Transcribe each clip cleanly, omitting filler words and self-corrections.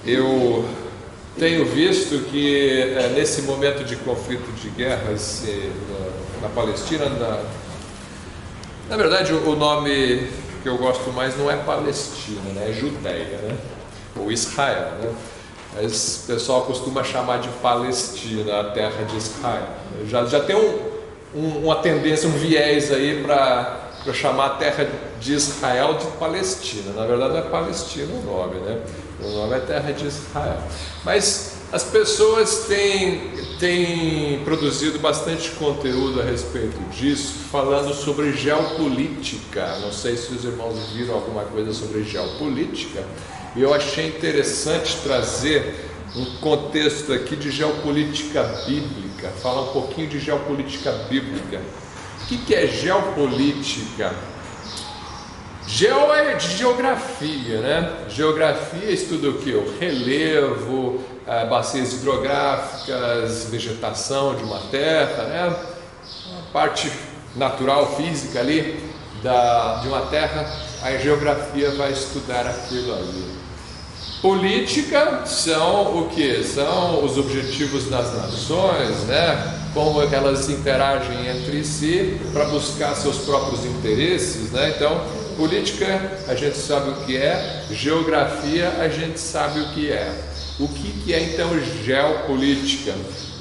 Eu tenho visto que nesse momento de conflito de guerras na Palestina, na verdade o nome que eu gosto mais não é Palestina, né? É Judéia, né? Ou Israel, né? Mas o pessoal costuma chamar de Palestina, a terra de Israel. Já tem uma tendência, um viés aí para chamar a terra de Israel de Palestina. Na verdade não é Palestina o nome, né? O nome é terra de Israel. Mas as pessoas têm produzido bastante conteúdo a respeito disso, falando sobre geopolítica. Não sei se os irmãos viram alguma coisa sobre geopolítica. E eu achei interessante trazer um contexto aqui de geopolítica bíblica, falar um pouquinho de geopolítica bíblica. O que é geopolítica? Geo é de geografia, né? Geografia estuda o que? O relevo, bacias hidrográficas, vegetação de uma terra, né? A parte natural, física ali de uma terra, a geografia vai estudar aquilo ali. Política são o que? São os objetivos das nações, né? Como elas interagem entre si para buscar seus próprios interesses, né? Então, política a gente sabe o que é, geografia a gente sabe o que é. O que é então geopolítica?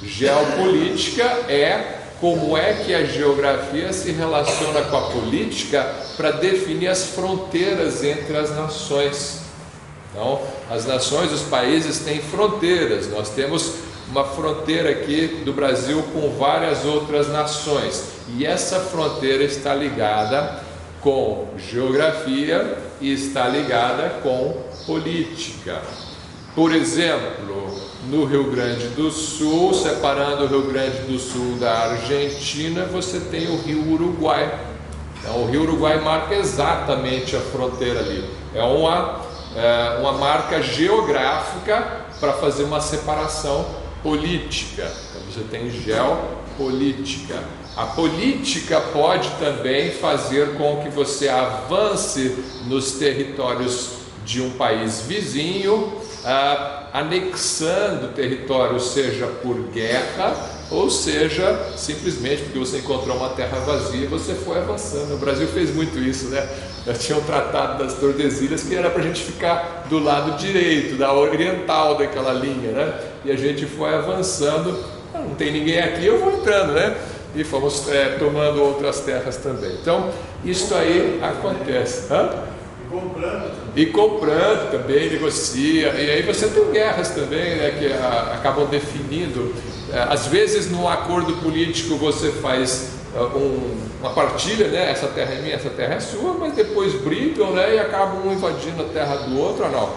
Geopolítica é como é que a geografia se relaciona com a política para definir as fronteiras entre as nações. Então, as nações, os países têm fronteiras. Nós temos uma fronteira aqui do Brasil com várias outras nações. E essa fronteira está ligada com geografia e está ligada com política. Por exemplo, no Rio Grande do Sul, separando o Rio Grande do Sul da Argentina, você tem o Rio Uruguai. Então, o Rio Uruguai marca exatamente a fronteira ali. É uma marca geográfica para fazer uma separação política. Então você tem geopolítica. A política pode também fazer com que você avance nos territórios de um país vizinho, anexando território, seja por guerra, ou seja, simplesmente porque você encontrou uma terra vazia e você foi avançando. O Brasil fez muito isso, né? Já tinha um tratado das Tordesilhas que era para a gente ficar do lado direito, da oriental daquela linha, né? E a gente foi avançando, não tem ninguém aqui, eu vou entrando, né? E fomos tomando outras terras também. Então, isso aí acontece. E comprando também, negocia, e aí você tem guerras também, né, que acabam definindo. Às vezes, num acordo político, você faz uma partilha, né? Essa terra é minha, essa terra é sua, mas depois brigam, né? E acabam invadindo a terra do outro. Não,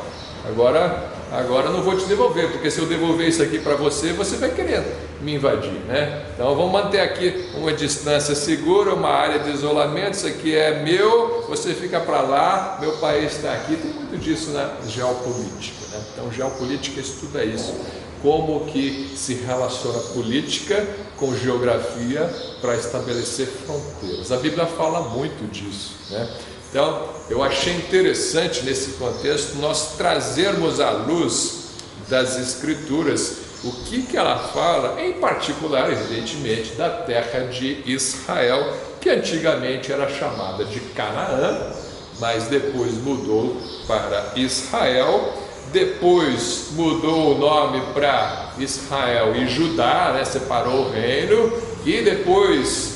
agora eu não vou te devolver, porque se eu devolver isso aqui para você, você vai querer me invadir, né? Então vamos manter aqui uma distância segura, uma área de isolamento. Isso aqui é meu, você fica para lá, meu país está aqui. Tem muito disso na geopolítica, né? Então geopolítica estuda isso, como que se relaciona política com geografia para estabelecer fronteiras. A Bíblia fala muito disso, né? Então, eu achei interessante nesse contexto nós trazermos à luz das Escrituras o que ela fala, em particular, evidentemente, da terra de Israel, que antigamente era chamada de Canaã, mas depois mudou para Israel. Depois mudou o nome para Israel e Judá, né? Separou o reino, e depois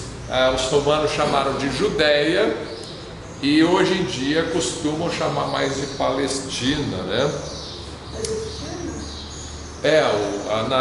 os romanos chamaram de Judéia, e hoje em dia costumam chamar mais de Palestina, né?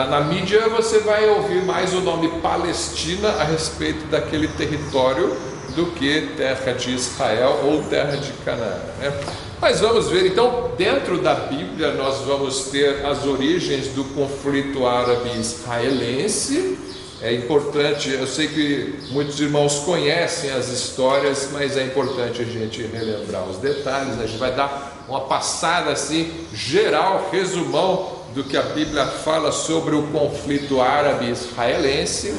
Na mídia você vai ouvir mais o nome Palestina a respeito daquele território do que terra de Israel ou terra de Canaã, né? Mas vamos ver, então, dentro da Bíblia nós vamos ter as origens do conflito árabe-israelense. É importante, eu sei que muitos irmãos conhecem as histórias, mas é importante a gente relembrar os detalhes. A gente vai dar uma passada assim, geral, resumão do que a Bíblia fala sobre o conflito árabe-israelense.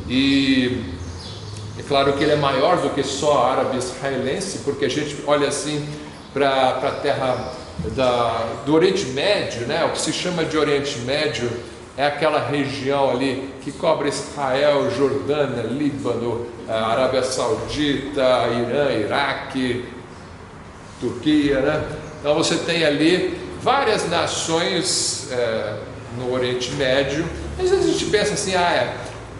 E é claro que ele é maior do que só árabe-israelense, porque a gente olha assim para a terra do Oriente Médio, né? O que se chama de Oriente Médio é aquela região ali que cobre Israel, Jordânia, Líbano, Arábia Saudita, Irã, Iraque, Turquia, né? Então você tem ali várias nações no Oriente Médio. Às vezes a gente pensa assim,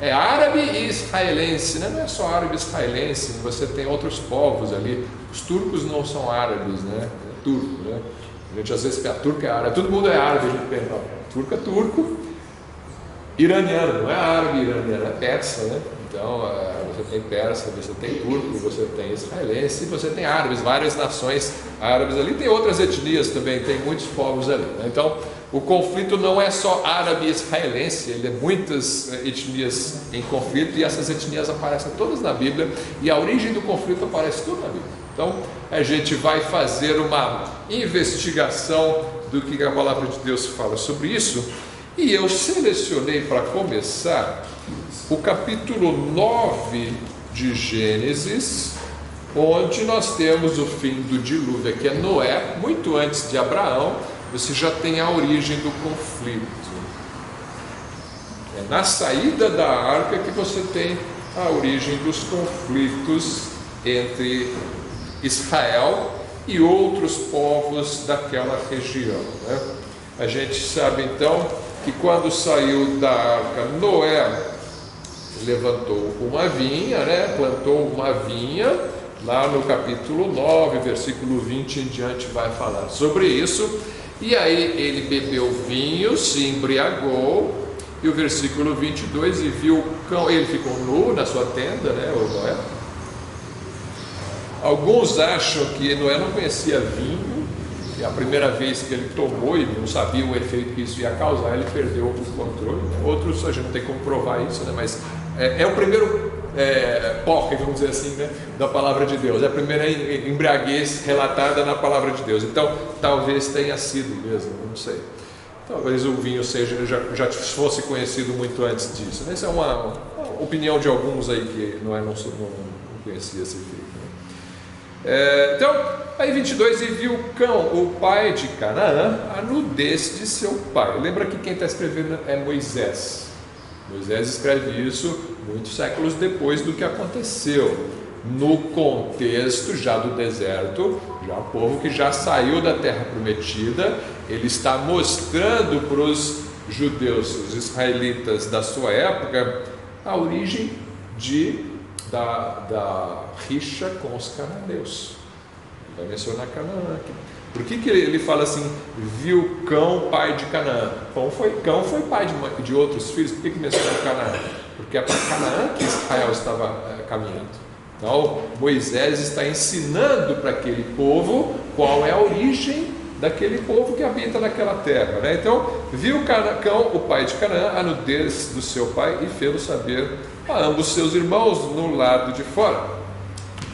é árabe e israelense, né? Não é só árabe e israelense, você tem outros povos ali. Os turcos não são árabes, né? É turco, né? A gente às vezes pensa, turco é árabe, todo mundo é árabe, a gente pensa, não, turco é turco, iraniano, não é árabe, iraniano é persa, né? Então você tem persa, você tem turco, você tem israelense, você tem árabes, várias nações árabes ali, tem outras etnias também, tem muitos povos ali, né? Então o conflito não é só árabe e israelense, ele é muitas etnias em conflito, e essas etnias aparecem todas na Bíblia, e a origem do conflito aparece tudo na Bíblia. Então a gente vai fazer uma investigação do que a palavra de Deus fala sobre isso, e eu selecionei para começar o capítulo 9 de Gênesis, onde nós temos o fim do dilúvio, que é Noé, muito antes de Abraão. Você já tem a origem do conflito. É na saída da arca que você tem a origem dos conflitos entre Israel e outros povos daquela região, né? A gente sabe então que quando saiu da arca, Noé levantou uma vinha, né? Plantou uma vinha, lá no capítulo 9, versículo 20 em diante vai falar sobre isso. E aí ele bebeu vinho, se embriagou, e o versículo 22, e viu o cão, ele ficou nu na sua tenda, né, o Noé. Alguns acham que Noé não conhecia vinho, e a primeira vez que ele tomou e não sabia o efeito que isso ia causar, ele perdeu o controle. Outros, a gente não tem como provar isso, né, mas é o primeiro porre, vamos dizer assim, né, da palavra de Deus, é a primeira embriaguez relatada na palavra de Deus. Então talvez tenha sido mesmo, não sei, talvez o vinho já fosse conhecido muito antes disso, né? Essa é uma opinião de alguns aí que não conhecia esse efeito, né? Então aí 22, e viu Cão, o pai de Canaã, a nudez de seu pai. Lembra que quem está escrevendo é Moisés. Moisés escreve isso muitos séculos depois do que aconteceu, no contexto já do deserto, já o povo que já saiu da terra prometida. Ele está mostrando para os judeus, os israelitas da sua época, a origem da rixa com os cananeus. Ele vai mencionar Canaã aqui. Por que ele fala assim, viu Cão, pai de Canaã? Cão foi pai de outros filhos. Por que menciona Canaã? Porque é para Canaã que Israel estava caminhando. Então Moisés está ensinando para aquele povo qual é a origem daquele povo que habita naquela terra, né? Então viu Cão, o pai de Canaã, a nudez do seu pai, e fez-o saber a ambos seus irmãos no lado de fora.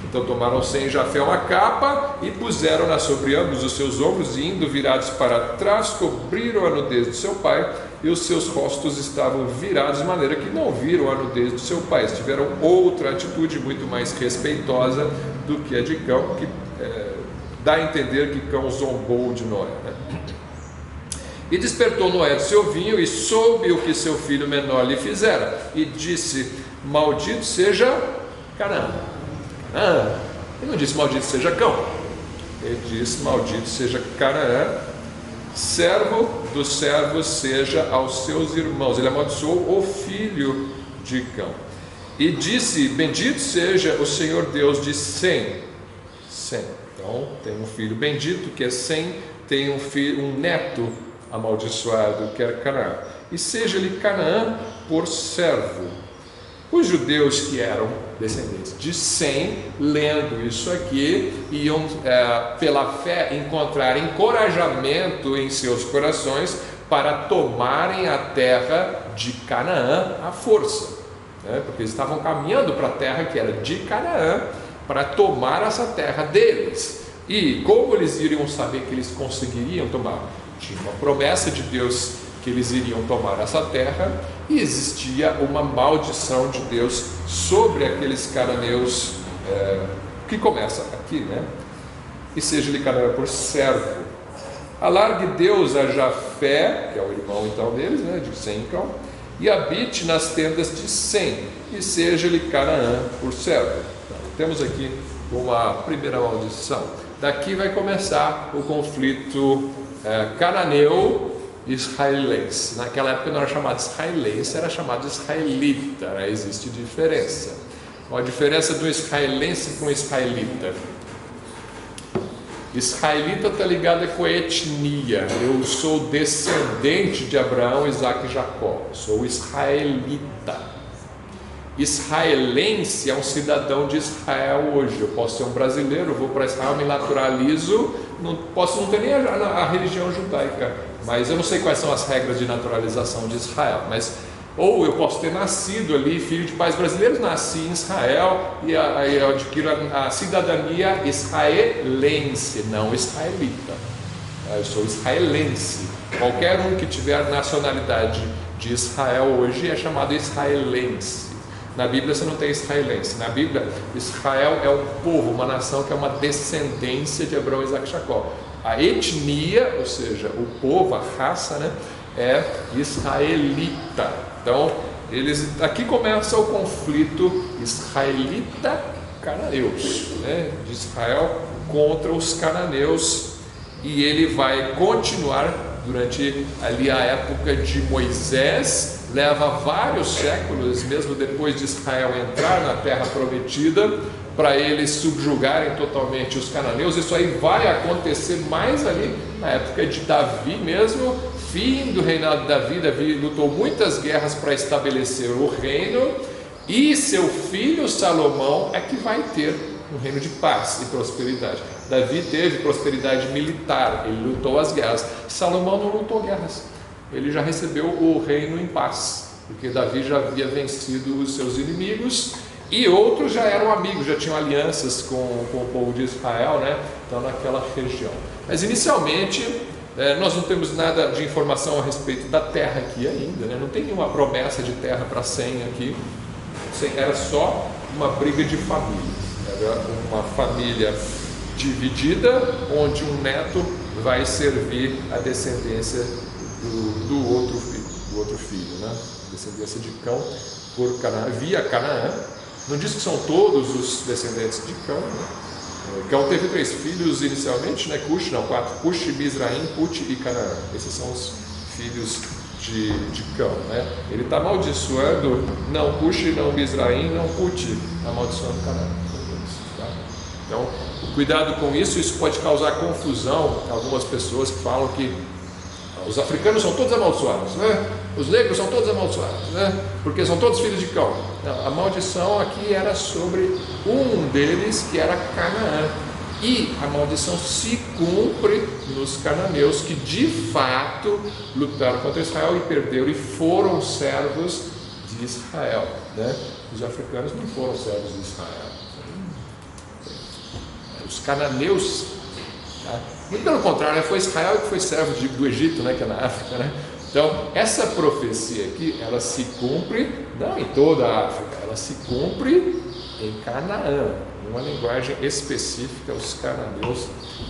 Então tomaram Sem e Jafé uma capa e puseram-na sobre ambos os seus ombros, e indo virados para trás, cobriram a nudez do seu pai, e os seus rostos estavam virados de maneira que não viram a nudez do seu pai. Eles tiveram outra atitude muito mais respeitosa do que a de Cão, que dá a entender que Cão zombou de Noé, né? E despertou Noé do seu vinho, e soube o que seu filho menor lhe fizera, e disse, maldito seja Canaã. Ele não disse maldito seja Cão, ele disse maldito seja Canaã, servo dos servos seja aos seus irmãos. Ele amaldiçoou o filho de Cão, e disse, bendito seja o Senhor Deus de Sem. Então tem um filho bendito que é Sem, tem um neto amaldiçoado que é Canaã, e seja-lhe Canaã por servo. Os judeus que eram descendentes de Sem, lendo isso aqui, iam pela fé encontrar encorajamento em seus corações para tomarem a terra de Canaã à força, né? Porque eles estavam caminhando para a terra que era de Canaã, para tomar essa terra deles. E como eles iriam saber que eles conseguiriam tomar? Tinha uma promessa de Deus que eles iriam tomar essa terra, e existia uma maldição de Deus sobre aqueles cananeus, que começa aqui, né? E seja-lhe Canaã por servo. Alargue Deus a Jafé, que é o irmão então deles, né, de Sem então, e habite nas tendas de Sem, e seja-lhe Canaã por servo. Então, temos aqui uma primeira maldição. Daqui vai começar o conflito cananeu-israelense. Naquela época não era chamado israelense, era chamado israelita, né? Existe diferença. Qual a diferença do israelense com o israelita? Israelita está ligada com a etnia. Eu sou descendente de Abraão, Isaac e Jacó. Sou israelita. Israelense é um cidadão de Israel hoje. Eu posso ser um brasileiro, vou para Israel, me naturalizo, posso não ter nem a religião judaica, mas eu não sei quais são as regras de naturalização de Israel, ou eu posso ter nascido ali, filho de pais brasileiros, nasci em Israel e eu adquiro a cidadania israelense, não israelita. Eu sou israelense. Qualquer um que tiver nacionalidade de Israel hoje é chamado israelense. Na Bíblia você não tem israelense. Na Bíblia, Israel é um povo, uma nação que é uma descendência de Abraão, Isaac e Jacó. A etnia, ou seja, o povo, a raça, né, é israelita. Então, aqui começa o conflito israelita-cananeus, né, de Israel contra os cananeus, e ele vai continuar durante ali a época de Moisés. Leva vários séculos, mesmo depois de Israel entrar na terra prometida, para eles subjugarem totalmente os cananeus. Isso aí vai acontecer mais ali na época de Davi mesmo, fim do reinado de Davi. Davi lutou muitas guerras para estabelecer o reino, e seu filho Salomão é que vai ter um reino de paz e prosperidade. Davi teve prosperidade militar, ele lutou as guerras. Salomão não lutou guerras. Ele já recebeu o reino em paz, porque Davi já havia vencido os seus inimigos, e outros já eram amigos, já tinham alianças com o povo de Israel, né? Então naquela região. Mas inicialmente nós não temos nada de informação a respeito da terra aqui ainda, né? Não tem nenhuma promessa de terra para Sem aqui. Era só uma briga de família. Era uma família dividida, onde um neto vai servir a descendência do outro filho, né? Descendência de Cão por Canaã, via Canaã. Não diz que são todos os descendentes de Cão, né? Cão teve 3 filhos inicialmente, né? 4: Cush, Mizraim, Put e Canaã. Esses são os filhos de Cão, né? Ele está amaldiçoando não Cush, não Mizraim, não Put, amaldiçoando Canaã. Tá? Então, cuidado com isso. Isso pode causar confusão. Algumas pessoas que falam que os africanos são todos amaldiçoados, né? Os negros são todos amaldiçoados, né? Porque são todos filhos de Cão. Não, a maldição aqui era sobre um deles, que era Canaã. E a maldição se cumpre nos cananeus, que de fato lutaram contra Israel e perderam, e foram servos de Israel, né? Os africanos não foram servos de Israel. Os cananeus, muito pelo contrário, foi Israel que foi servo do Egito, né, que é na África, né? Então, essa profecia aqui, ela se cumpre, não em toda a África, ela se cumpre em Canaã, uma linguagem específica, os cananeus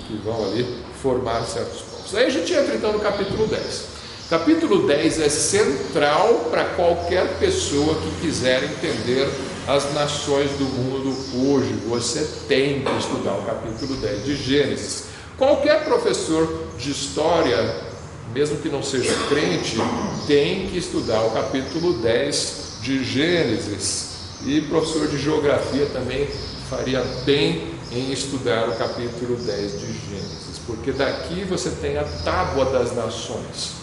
que vão ali formar certos povos. Aí a gente entra então no capítulo 10. Capítulo 10 é central para qualquer pessoa que quiser entender as nações do mundo hoje. Você tem que estudar o capítulo 10 de Gênesis. Qualquer professor de história, mesmo que não seja crente, tem que estudar o capítulo 10 de Gênesis. E professor de geografia também faria bem em estudar o capítulo 10 de Gênesis, porque daqui você tem a tábua das nações,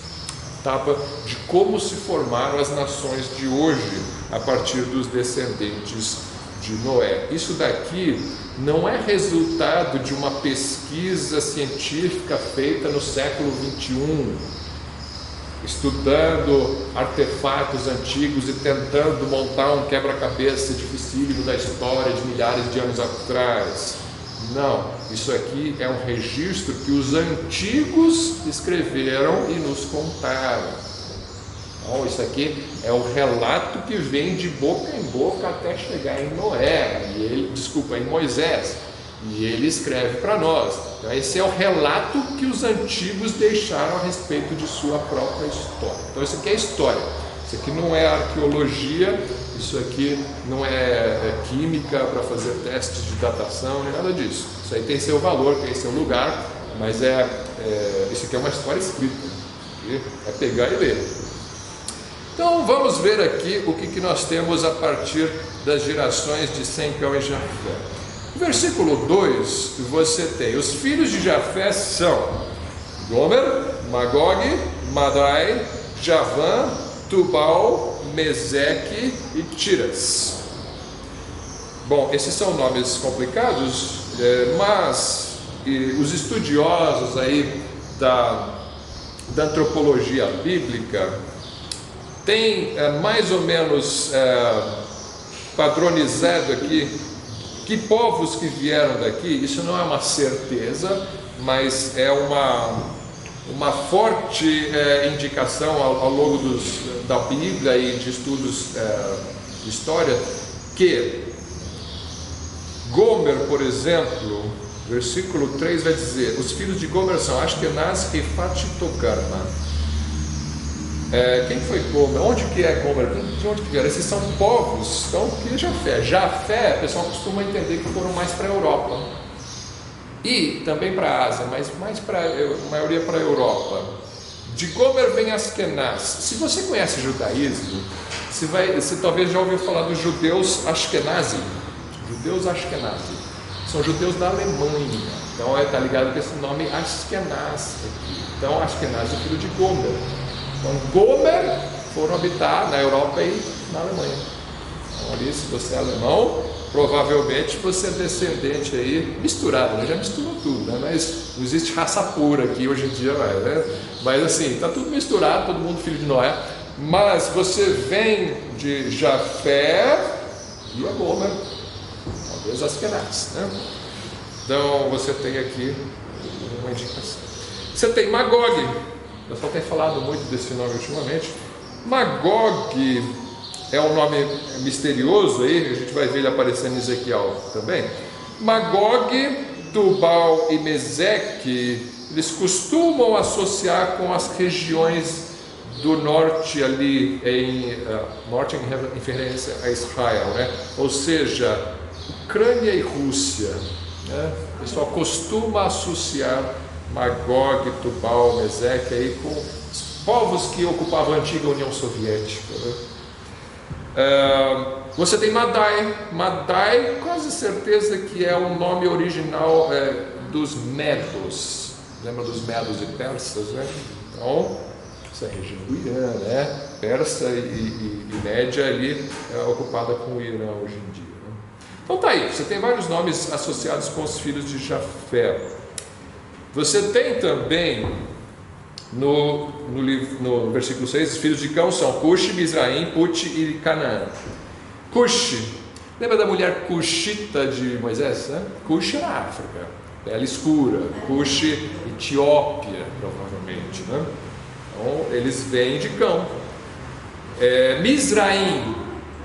a tábua de como se formaram as nações de hoje a partir dos descendentes de Noé. Isso daqui não é resultado de uma pesquisa científica feita no século 21, estudando artefatos antigos e tentando montar um quebra-cabeça dificílimo da história de milhares de anos atrás. Não, isso aqui é um registro que os antigos escreveram e nos contaram. Então, isso aqui é o relato que vem de boca em boca até chegar em Noé, em Moisés. E ele escreve para nós. Então, esse é o relato que os antigos deixaram a respeito de sua própria história. Então, isso aqui é história. Isso aqui não é arqueologia, isso aqui não é química para fazer testes de datação, nem nada disso. Isso aí tem seu valor, tem seu lugar, mas isso aqui é uma história escrita. É pegar e ler. Então vamos ver aqui o que nós temos a partir das gerações de Sem, Cão e Jafé. No versículo 2, você tem: os filhos de Jafé são Gomer, Magog, Madai, Javã, Tubal, Meseque e Tiras. Bom, esses são nomes complicados, mas os estudiosos aí da antropologia bíblica têm mais ou menos padronizado aqui que povos que vieram daqui. Isso não é uma certeza, mas é uma forte indicação ao longo da Bíblia e de estudos de história, que Gomer, por exemplo, versículo 3 vai dizer: os filhos de Gomer são Ashkenaz, Rifat e Togarma. Quem foi Gomer? Onde que é Gomer? De onde que vieram? Esses são povos, então, que Jafé. Jafé, o pessoal costuma entender que foram mais para a Europa. E também para a Ásia, mas a maioria para a Europa. De Gomer vem Ashkenaz. Se você conhece judaísmo, você talvez já ouviu falar dos judeus Ashkenazi. Judeus Ashkenazi. São judeus da Alemanha. Então está ligado com esse nome Ashkenaz aqui. Então Ashkenaz é filho de Gomer. Então Gomer foram habitar na Europa e na Alemanha. Então ali, se você é alemão, provavelmente você é descendente aí, misturado, né? Já misturou tudo, né? Mas não existe raça pura aqui hoje em dia, né? Mas assim, está tudo misturado, todo mundo filho de Noé. Mas você vem de Jafé e a Gomer, talvez Ashkenaz, né? Então você tem aqui uma indicação. Você tem Magog. O pessoal tem falado muito desse nome ultimamente. Magog é um nome misterioso aí, a gente vai ver ele aparecendo em Ezequiel também. Magog, Tubal e Meseque, eles costumam associar com as regiões do norte ali, norte em referência a Israel, né? Ou seja, Ucrânia e Rússia, né? O pessoal costuma associar Magog, Tubal, Meseque aí com os povos que ocupavam a antiga União Soviética, né? Você tem Madai. Madai, quase certeza que é o nome original dos Medos. Lembra dos Medos e Persas, né? Então, essa região do Irã, né? Persa e Média ali ocupada com o Irã hoje em dia, né? Então tá aí, você tem vários nomes associados com os filhos de Jafé. Você tem também no versículo 6, os filhos de Cão são Cuxi, Mizraim, Put e Canaã. Cuxi, lembra da mulher cuxita de Moisés, né? Cuxi era África, pele escura. Cuxi, Etiópia, provavelmente, né? Então eles vêm de Cão. Mizraim,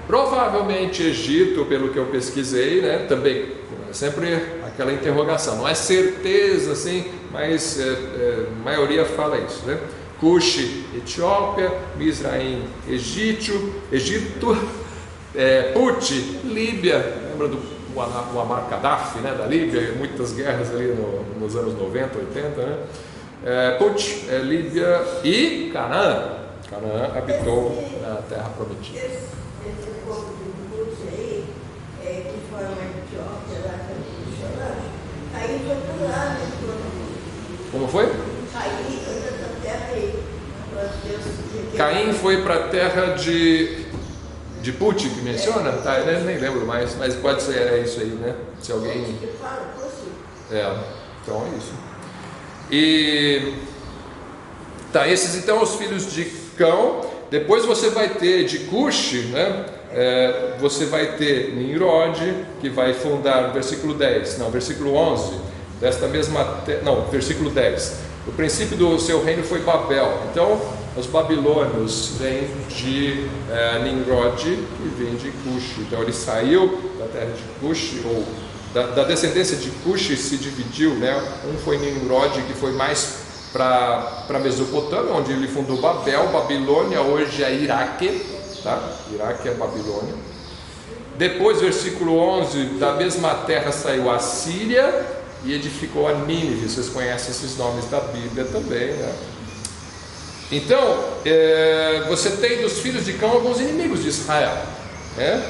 provavelmente Egito, pelo que eu pesquisei, né? Também sempre aquela interrogação, não é certeza assim, mas a maioria fala isso, né? Cuxi, Etiópia, Mizraim, Egito, Put, Líbia, lembra do Muammar Gaddafi, né, da Líbia, muitas guerras ali nos anos 90, 80, né? Put, Líbia e Canaã. Canaã habitou na Terra Prometida. Esse povo de Put aí, que foi uma Etiópia lá, Caim foi para lá, né? Como foi? Caim foi para essa terra aí. Caim foi para a terra de Put, que menciona? Tá, eu nem lembro mais, mas pode ser isso aí, né? Se alguém. Então é isso. E tá, esses então os filhos de Cão. Depois você vai ter de Cuxi, né? Você vai ter Nimrod, que vai fundar, versículo 10, não, versículo 11, desta mesma, não, versículo 10, o princípio do seu reino foi Babel. Então, os babilônios vêm de Nimrod, que vem de Cuxi. Então, ele saiu da terra de Cuxi, ou da descendência de Cush se dividiu, né? Um foi Nimrod, que foi mais para Mesopotâmia, onde ele fundou Babel. Babilônia hoje é Iraque, tá? Iraque é Babilônia. Depois, versículo 11, da mesma terra saiu a Síria e edificou a Nínive. Vocês conhecem esses nomes da Bíblia também, né? Então, você tem dos filhos de Cão alguns inimigos de Israel, né?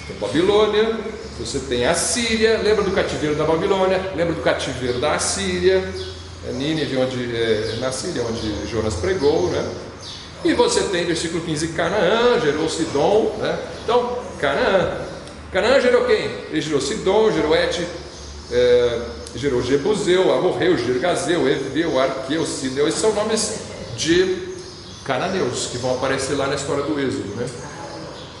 Tem Babilônia, você tem a Síria. Lembra do cativeiro da Babilônia, lembra do cativeiro da Assíria, Nínive, na Síria, onde Jonas pregou, né? E você tem, versículo 15, Canaã, gerou Sidom, né? Então, Canaã gerou quem? Ele gerou Sidom, gerou Et, gerou Jebuseu, Amorreu, Girgazeu, Eveu, Arqueu, Sineu. Esses são nomes de cananeus que vão aparecer lá na história do Êxodo, né?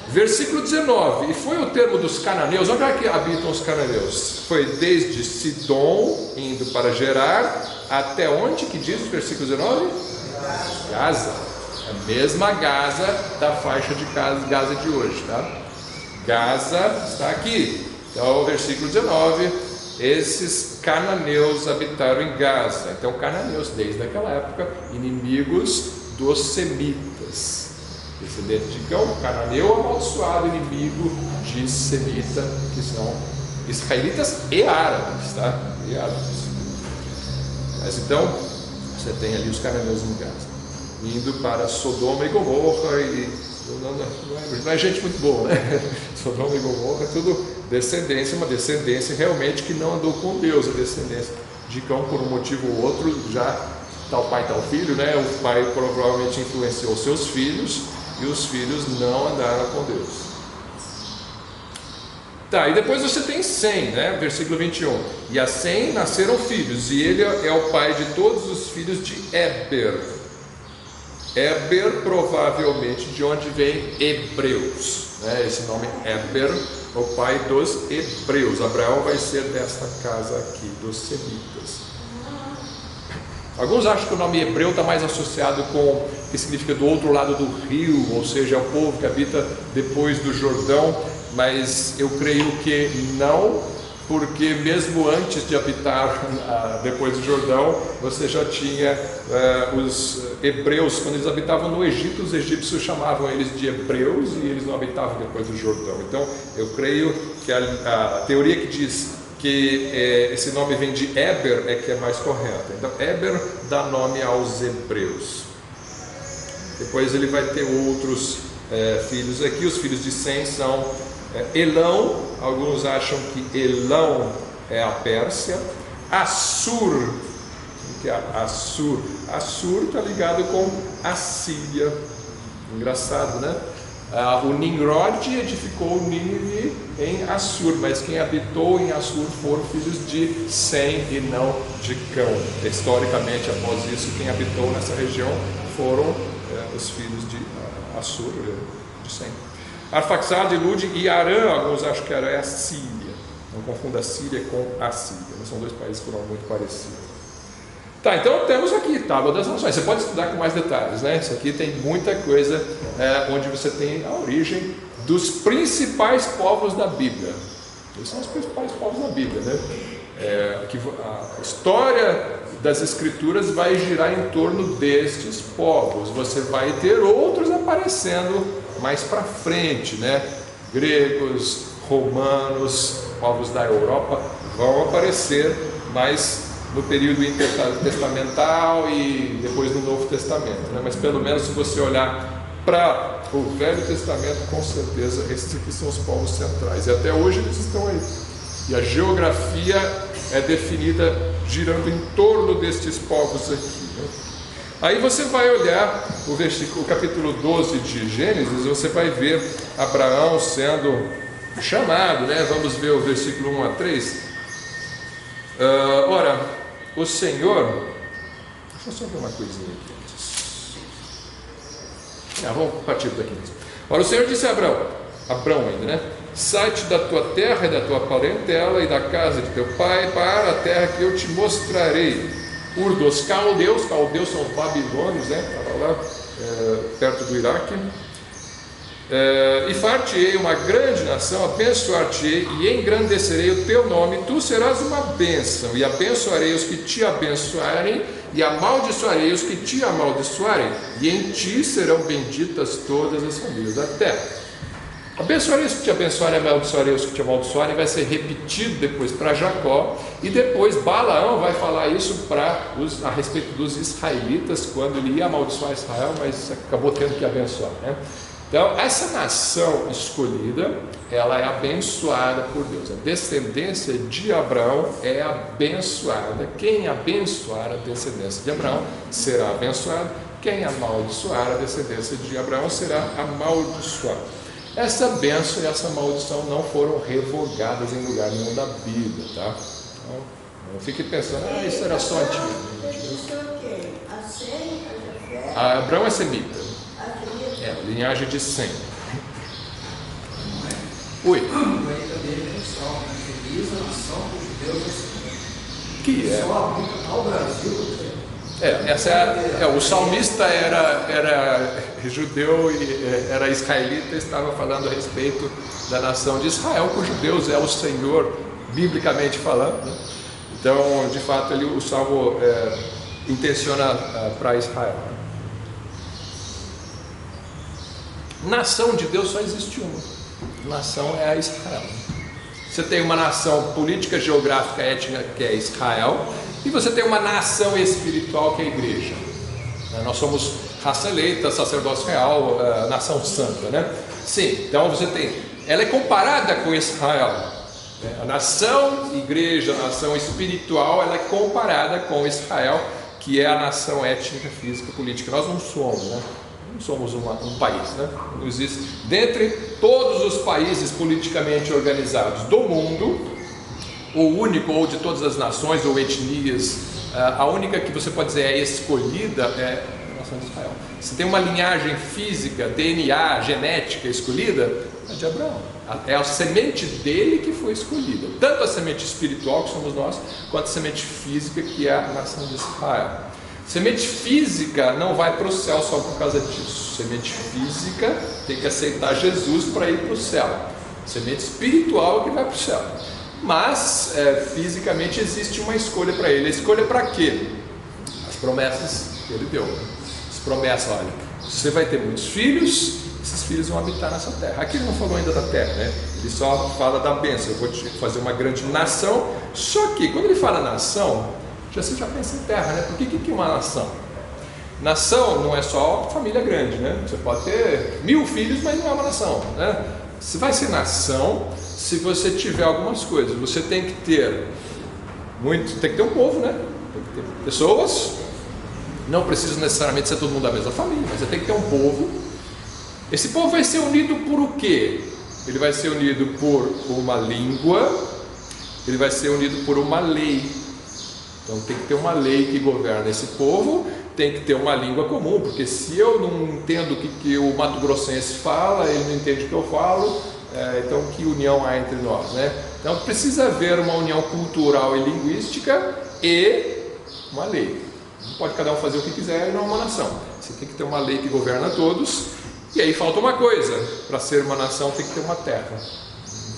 Versículo 19, e foi o termo dos cananeus. Onde é que habitam os cananeus? Foi desde Sidom, indo para Gerar, até onde que diz o versículo 19? Gaza. A mesma Gaza da faixa de Gaza de hoje, tá? Gaza está aqui. Então, versículo 19, esses cananeus habitaram em Gaza. Então, cananeus, desde aquela época, inimigos dos semitas. Descendente de Cão, cananeu amaldiçoado, inimigo de semita, que são israelitas e árabes, tá? E árabes. Mas então, você tem ali os cananeus em Gaza, indo para Sodoma e Gomorra, e não é gente muito boa, né? Sodoma e Gomorra é tudo descendência, uma descendência realmente que não andou com Deus, a descendência de Cão, por um motivo ou outro, já tal pai, tal filho, né? O pai provavelmente influenciou seus filhos, e os filhos não andaram com Deus. Tá, e depois você tem Sem, né? Versículo 21. E a Sem nasceram filhos, e ele é o pai de todos os filhos de Éber. Éber, provavelmente, de onde vem Hebreus, né? Esse nome Éber, o pai dos Hebreus. Abraão vai ser desta casa aqui, dos semitas. Alguns acham que o nome hebreu está mais associado com o que significa do outro lado do rio, ou seja, é o povo que habita depois do Jordão, mas eu creio que não, porque mesmo antes de habitar depois do Jordão, você já tinha os hebreus. Quando eles habitavam no Egito, os egípcios chamavam eles de hebreus e eles não habitavam depois do Jordão. Então eu creio que a teoria que diz que esse nome vem de Éber é que é mais correta. Então Éber dá nome aos hebreus. Depois ele vai ter outros filhos aqui. Os filhos de Sem são Elão. Alguns acham que Elão é a Pérsia. Assur, que é Assur? Assur está ligado com a Síria. Engraçado, né? O Nimrod edificou Nínive em Assur, mas quem habitou em Assur foram filhos de Sem e não de Cão. Historicamente, após isso, quem habitou nessa região foram os filhos de Assur, de Sem. Arfaxade, Lud e Arã. Alguns acham que Arã é a Síria. Não confunda a Síria com a Síria, mas são dois países que foram muito parecidos. Tá, então temos aqui Tábua das Nações. Você pode estudar com mais detalhes, né? Isso aqui tem muita coisa onde você tem a origem dos principais povos da Bíblia. Esses são os principais povos da Bíblia, né? Que a história das Escrituras vai girar em torno destes povos. Você vai ter outros aparecendo mais para frente, né? Gregos, romanos, povos da Europa vão aparecer mais no período intertestamental e depois no Novo Testamento, né? Mas pelo menos se você olhar para o Velho Testamento, com certeza esses aqui são os povos centrais, e até hoje eles estão aí, e a geografia é definida girando em torno destes povos aqui, né? Aí você vai olhar o capítulo 12 de Gênesis, você vai ver Abraão sendo chamado, né? Vamos ver o versículo 1 a 3. Ora, o Senhor, deixa eu só ver uma coisinha aqui antes. Vamos partir daqui mesmo. Ora, o Senhor disse a Abrão ainda, né? Sai-te da tua terra e da tua parentela e da casa de teu pai para a terra que eu te mostrarei. Ur dos caldeus são os babilônios, né? Estava lá perto do Iraque. E far-te-ei uma grande nação, abençoar-te-ei e engrandecerei o teu nome, tu serás uma bênção, e abençoarei os que te abençoarem, e amaldiçoarei os que te amaldiçoarem, e em ti serão benditas todas as famílias da terra. Abençoarei os que te abençoarem, amaldiçoarei os que te amaldiçoarem, vai ser repetido depois para Jacó, e depois Balaão vai falar isso a respeito dos israelitas, quando ele ia amaldiçoar Israel, mas acabou tendo que abençoar, né? Então, essa nação escolhida, ela é abençoada por Deus. A descendência de Abraão é abençoada. Quem abençoar a descendência de Abraão será abençoado. Quem amaldiçoar a descendência de Abraão será amaldiçoado. Essa bênção e essa maldição não foram revogadas em lugar nenhum da Bíblia, tá? Então, não fique pensando, isso era só antigo. Abraão é semita. Linhagem de Sem. Oi. Que é? O salmista era judeu e era israelita, e estava falando a respeito da nação de Israel, cujo Deus é o Senhor, biblicamente falando, né? Então, de fato, o salmo intenciona para Israel. Nação de Deus só existe uma. Nação é a Israel. Você tem uma nação política, geográfica, étnica, que é Israel, e você tem uma nação espiritual, que é a igreja. Nós somos raça eleita, sacerdócio real, nação santa, né? Sim, então você tem. Ela é comparada com Israel. A nação igreja, a nação espiritual, ela é comparada com Israel, que é a nação étnica, física, política. Nós não somos, né? Não somos um país, né? Não existe. Dentre todos os países politicamente organizados do mundo, o único, ou de todas as nações ou etnias, a única que você pode dizer é escolhida é a nação de Israel. Se tem uma linhagem física, DNA, genética escolhida, é de Abraão. É a semente dele que foi escolhida. Tanto a semente espiritual, que somos nós, quanto a semente física, que é a nação de Israel. Semente física não vai para o céu só por causa disso. Semente física tem que aceitar Jesus para ir para o céu. Semente espiritual que vai para o céu. Mas, fisicamente, existe uma escolha para ele. A escolha para quê? As promessas que ele deu. As promessas, olha, você vai ter muitos filhos, esses filhos vão habitar nessa terra. Aqui ele não falou ainda da terra, né? Ele só fala da bênção. Eu vou te fazer uma grande nação. Só que, quando ele fala nação, você já pensa em terra, né? Por que é uma nação? Nação não é só família grande, né? Você pode ter 1000 filhos, mas não é uma nação, né? Se vai ser nação, se você tiver algumas coisas, você tem que ter tem que ter um povo, né? Tem que ter pessoas. Não precisa necessariamente ser todo mundo da mesma família, mas você tem que ter um povo. Esse povo vai ser unido por o quê? Ele vai ser unido por uma língua, ele vai ser unido por uma lei. Então tem que ter uma lei que governa esse povo, tem que ter uma língua comum, porque se eu não entendo o que o mato-grossense fala, ele não entende o que eu falo, então que união há entre nós, né? Então precisa haver uma união cultural e linguística e uma lei. Não pode cada um fazer o que quiser e não é uma nação. Você tem que ter uma lei que governa todos, e aí falta uma coisa: para ser uma nação tem que ter uma terra.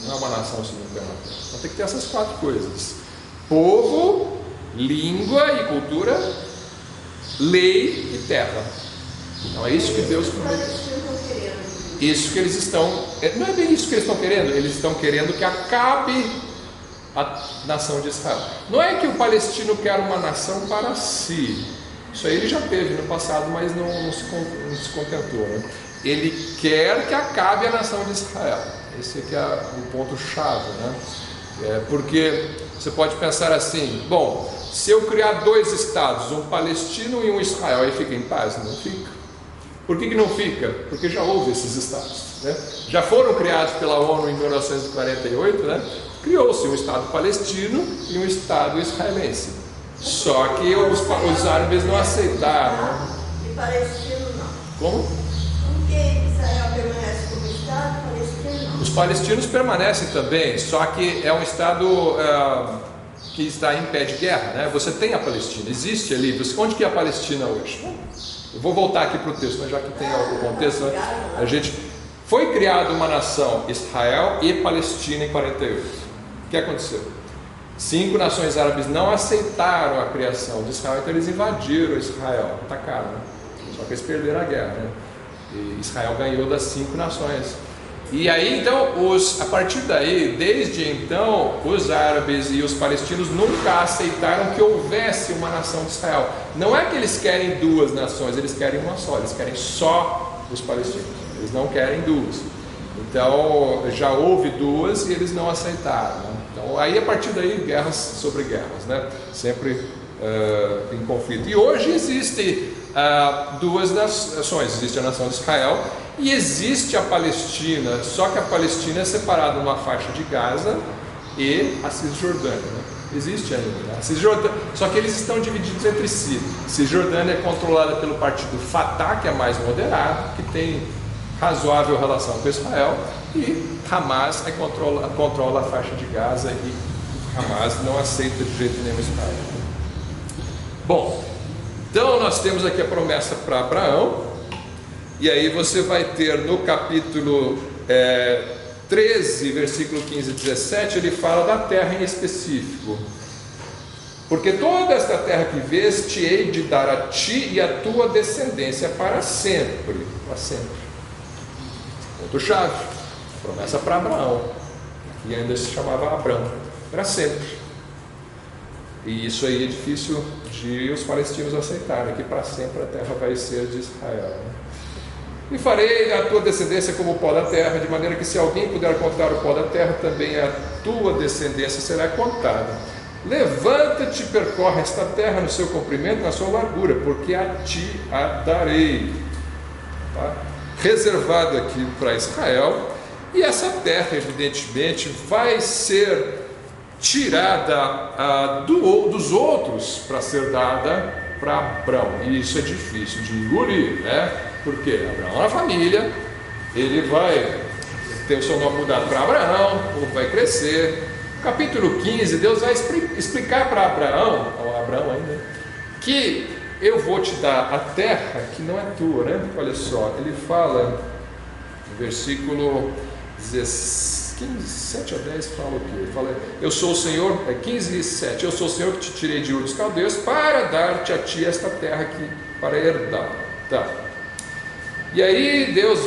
Não é uma nação se não tem uma terra. Então tem que ter essas 4 coisas: povo, língua e cultura, lei e terra. Então é isso que Deus prometeu. Isso que eles estão. Não é bem isso que eles estão querendo. Eles estão querendo que acabe a nação de Israel. Não é que o palestino quer uma nação para si. Isso aí ele já teve no passado, mas não se contentou, né? Ele quer que acabe a nação de Israel. Esse aqui é o ponto-chave, né? Porque você pode pensar assim: bom, se eu criar 2 estados, um palestino e um Israel, aí fica em paz? Não fica. Por que não fica? Porque já houve esses estados, né? Já foram criados pela ONU em 1948, né? Criou-se um estado palestino e um estado israelense. Só que os árabes não aceitaram. E palestino não. Como? Porque Israel permanece como estado, palestino não. Os palestinos permanecem também, só que é um estado que está em pé de guerra, né? Você tem a Palestina, existe ali. Onde que é a Palestina hoje? Eu vou voltar aqui para o texto, mas já que tem o contexto, né? A gente Foi criada uma nação, Israel e Palestina, em 48. O que aconteceu? 5 nações árabes não aceitaram a criação de Israel, então eles invadiram Israel, atacaram, né? Só que eles perderam a guerra, né? E Israel ganhou das 5 nações. E aí então, a partir daí, desde então, os árabes e os palestinos nunca aceitaram que houvesse uma nação de Israel. Não é que eles querem 2 nações, eles querem uma só, eles querem só os palestinos, eles não querem 2. Então já houve 2 e eles não aceitaram, né? Então aí a partir daí, guerras sobre guerras, né? Sempre em conflito. E hoje existem 2 nações, existe a nação de Israel e existe a Palestina, só que a Palestina é separada numa faixa de Gaza e a Cisjordânia, né? Existe ainda, né? A Cisjordânia, só que eles estão divididos entre si. Cisjordânia é controlada pelo partido Fatah, que é mais moderado, que tem razoável relação com Israel, e Hamas controla a faixa de Gaza, e Hamas não aceita de jeito nenhum Israel. Bom, então nós temos aqui a promessa para Abraão, e aí você vai ter no capítulo 13, versículo 15 e 17, ele fala da terra em específico. Porque toda esta terra que vês, te hei de dar a ti e a tua descendência para sempre. Para sempre. Ponto-chave. Promessa para Abraão. E ainda se chamava Abrão. Para sempre. E isso aí é difícil de os palestinos aceitarem, que para sempre a terra vai ser de Israel, né? E farei a tua descendência como o pó da terra, de maneira que se alguém puder contar o pó da terra, também a tua descendência será contada. Levanta-te e percorre esta terra no seu comprimento, na sua largura, porque a ti a darei. Tá? Reservado aqui para Israel, e essa terra, evidentemente, vai ser tirada dos outros para ser dada para Abrão. E isso é difícil de engolir, né? Porque Abraão é uma família, ele vai ter o seu nome mudado para Abraão, o povo vai crescer. Capítulo 15, Deus vai explicar para Abraão ainda, que eu vou te dar a terra que não é tua, né? Olha só, ele fala no versículo 7 a 10, fala o quê? Ele fala, eu sou o Senhor, 15 e 7, eu sou o Senhor que te tirei de Ur dos Caldeus para dar-te a ti esta terra aqui, para herdar. Tá. E aí Deus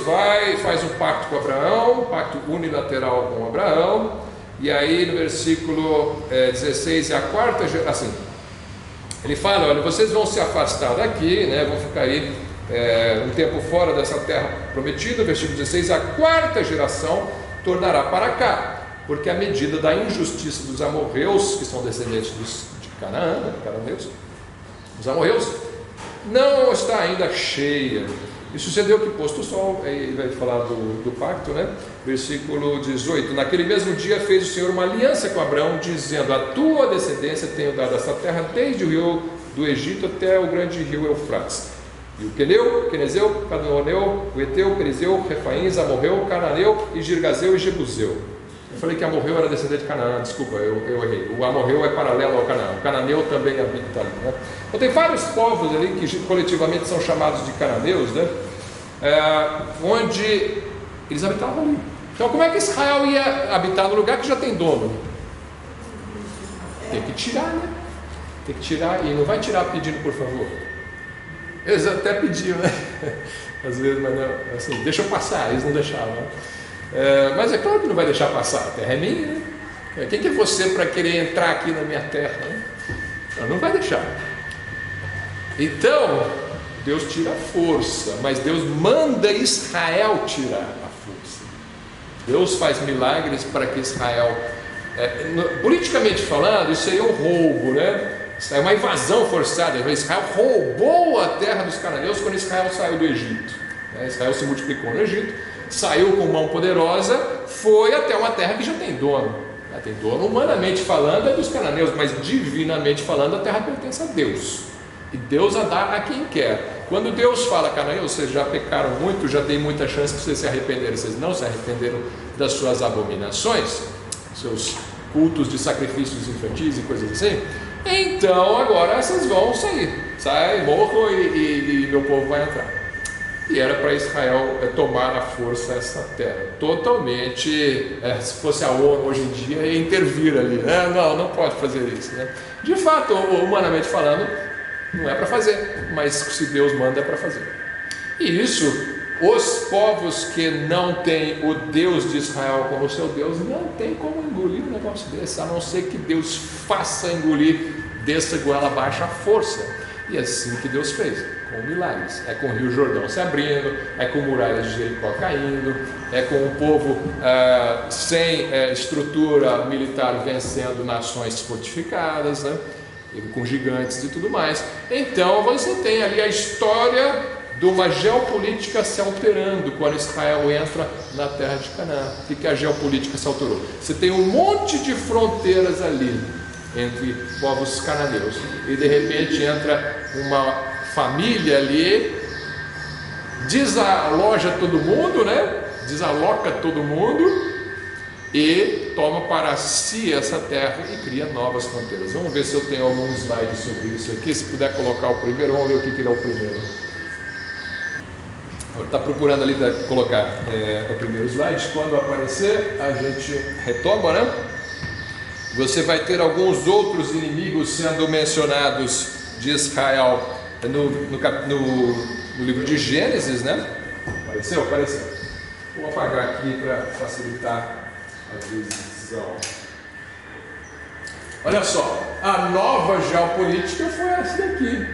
faz um pacto com Abraão, um pacto unilateral com Abraão, e aí no versículo 16, é a quarta geração, assim, ele fala, olha, vocês vão se afastar daqui, né, vão ficar aí um tempo fora dessa terra prometida, versículo 16, a quarta geração tornará para cá, porque a medida da injustiça dos amorreus, que são descendentes de Canaã, né, cananeus, os amorreus, não está ainda cheia. E sucedeu que, posto o sol, aí vai falar do pacto, né? Versículo 18: naquele mesmo dia fez o Senhor uma aliança com Abraão, dizendo, a tua descendência tenho dado essa terra, desde o rio do Egito até o grande rio Eufrates. E o Queneu, Quenezeu, Cadmoneu, o Eteu, Perizeu, Refaíns, Amorreu, Cananeu, e Girgazeu e Jebuseu. Eu falei que Amorreu era descendente de Canaã, desculpa, eu errei. O Amorreu é paralelo ao Canaã, o Cananeu também habita ali, né? Então tem vários povos ali que coletivamente são chamados de cananeus, né? Onde eles habitavam ali. Então como é que Israel ia habitar no lugar que já tem dono? Tem que tirar, né? Tem que tirar, e não vai tirar pedindo por favor. Eles até pediam, né? Às vezes, mas não, assim, deixa eu passar, eles não deixavam, né? Mas é claro que não vai deixar passar, a terra é minha, né? Quem que é você para querer entrar aqui na minha terra, né? Não vai deixar. Então Deus tira a força, mas Deus manda Israel tirar a força. Deus faz milagres para que Israel, politicamente falando, isso aí é um roubo, né? Isso é uma invasão forçada. Israel roubou a terra dos cananeus quando Israel saiu do Egito. Israel se multiplicou no Egito, saiu com mão poderosa, foi até uma terra que já tem dono. Já tem dono, humanamente falando, é dos cananeus, mas divinamente falando, a terra pertence a Deus. E Deus a dá a quem quer. Quando Deus fala, cananeus, vocês já pecaram muito, já tem muita chance de vocês se arrependerem. Vocês não se arrependeram das suas abominações, seus cultos de sacrifícios infantis e coisas assim. Então agora essas vão sair. Sai, morro e meu povo vai entrar. e era para Israel tomar à força essa terra. Totalmente, se fosse a ONU hoje em dia, ia intervir ali, né? Não pode fazer isso, né? De fato, humanamente falando, não é para fazer, mas se Deus manda é para fazer. E isso, os povos que não têm o Deus de Israel como seu Deus, não tem como engolir um negócio desse, a não ser que Deus faça engolir, desça goela abaixo a força. E é assim que Deus fez, com milagres. É com o Rio Jordão se abrindo, é com muralhas de Jericó caindo, é com o povo sem estrutura militar vencendo nações fortificadas, né? E com gigantes e tudo mais. Então você tem ali a história de uma geopolítica se alterando quando Israel entra na terra de Canaã. O que a geopolítica se alterou? Você tem um monte de fronteiras ali entre povos cananeus, e de repente entra uma família ali, desaloja todo mundo, né? Desaloca todo mundo e toma para si essa terra e cria novas fronteiras. Vamos ver se eu tenho algum slide sobre isso aqui. Se puder colocar o primeiro, vamos ver o que é o primeiro. Está procurando ali colocar o primeiro slide. Quando aparecer, a gente retoma, né? Você vai ter alguns outros inimigos sendo mencionados de Israel no livro de Gênesis, né? Apareceu? Vou apagar aqui para facilitar a visão. Olha só, a nova geopolítica foi essa daqui.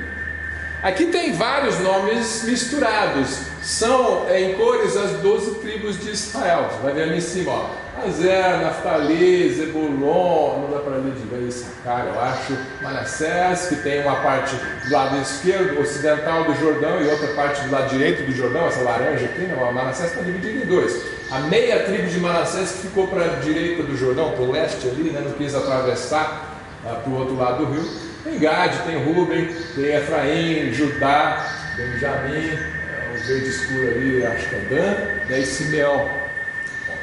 Aqui tem vários nomes misturados. São em cores as 12 tribos de Israel. Você vai ver ali em cima, ó. Azer, Naftali, Zebulon, não dá para ler de Issacar, eu acho. Manassés, que tem uma parte do lado esquerdo, ocidental do Jordão, e outra parte do lado direito do Jordão, essa laranja aqui, né? O Manassés está dividido em dois. A meia tribo de Manassés que ficou para a direita do Jordão, para o leste ali, né? Não quis atravessar para o outro lado do rio. Tem Gade, tem Ruben, tem Efraim, Judá, Benjamim, o verde escuro ali, acho que é Dan, e Simeão.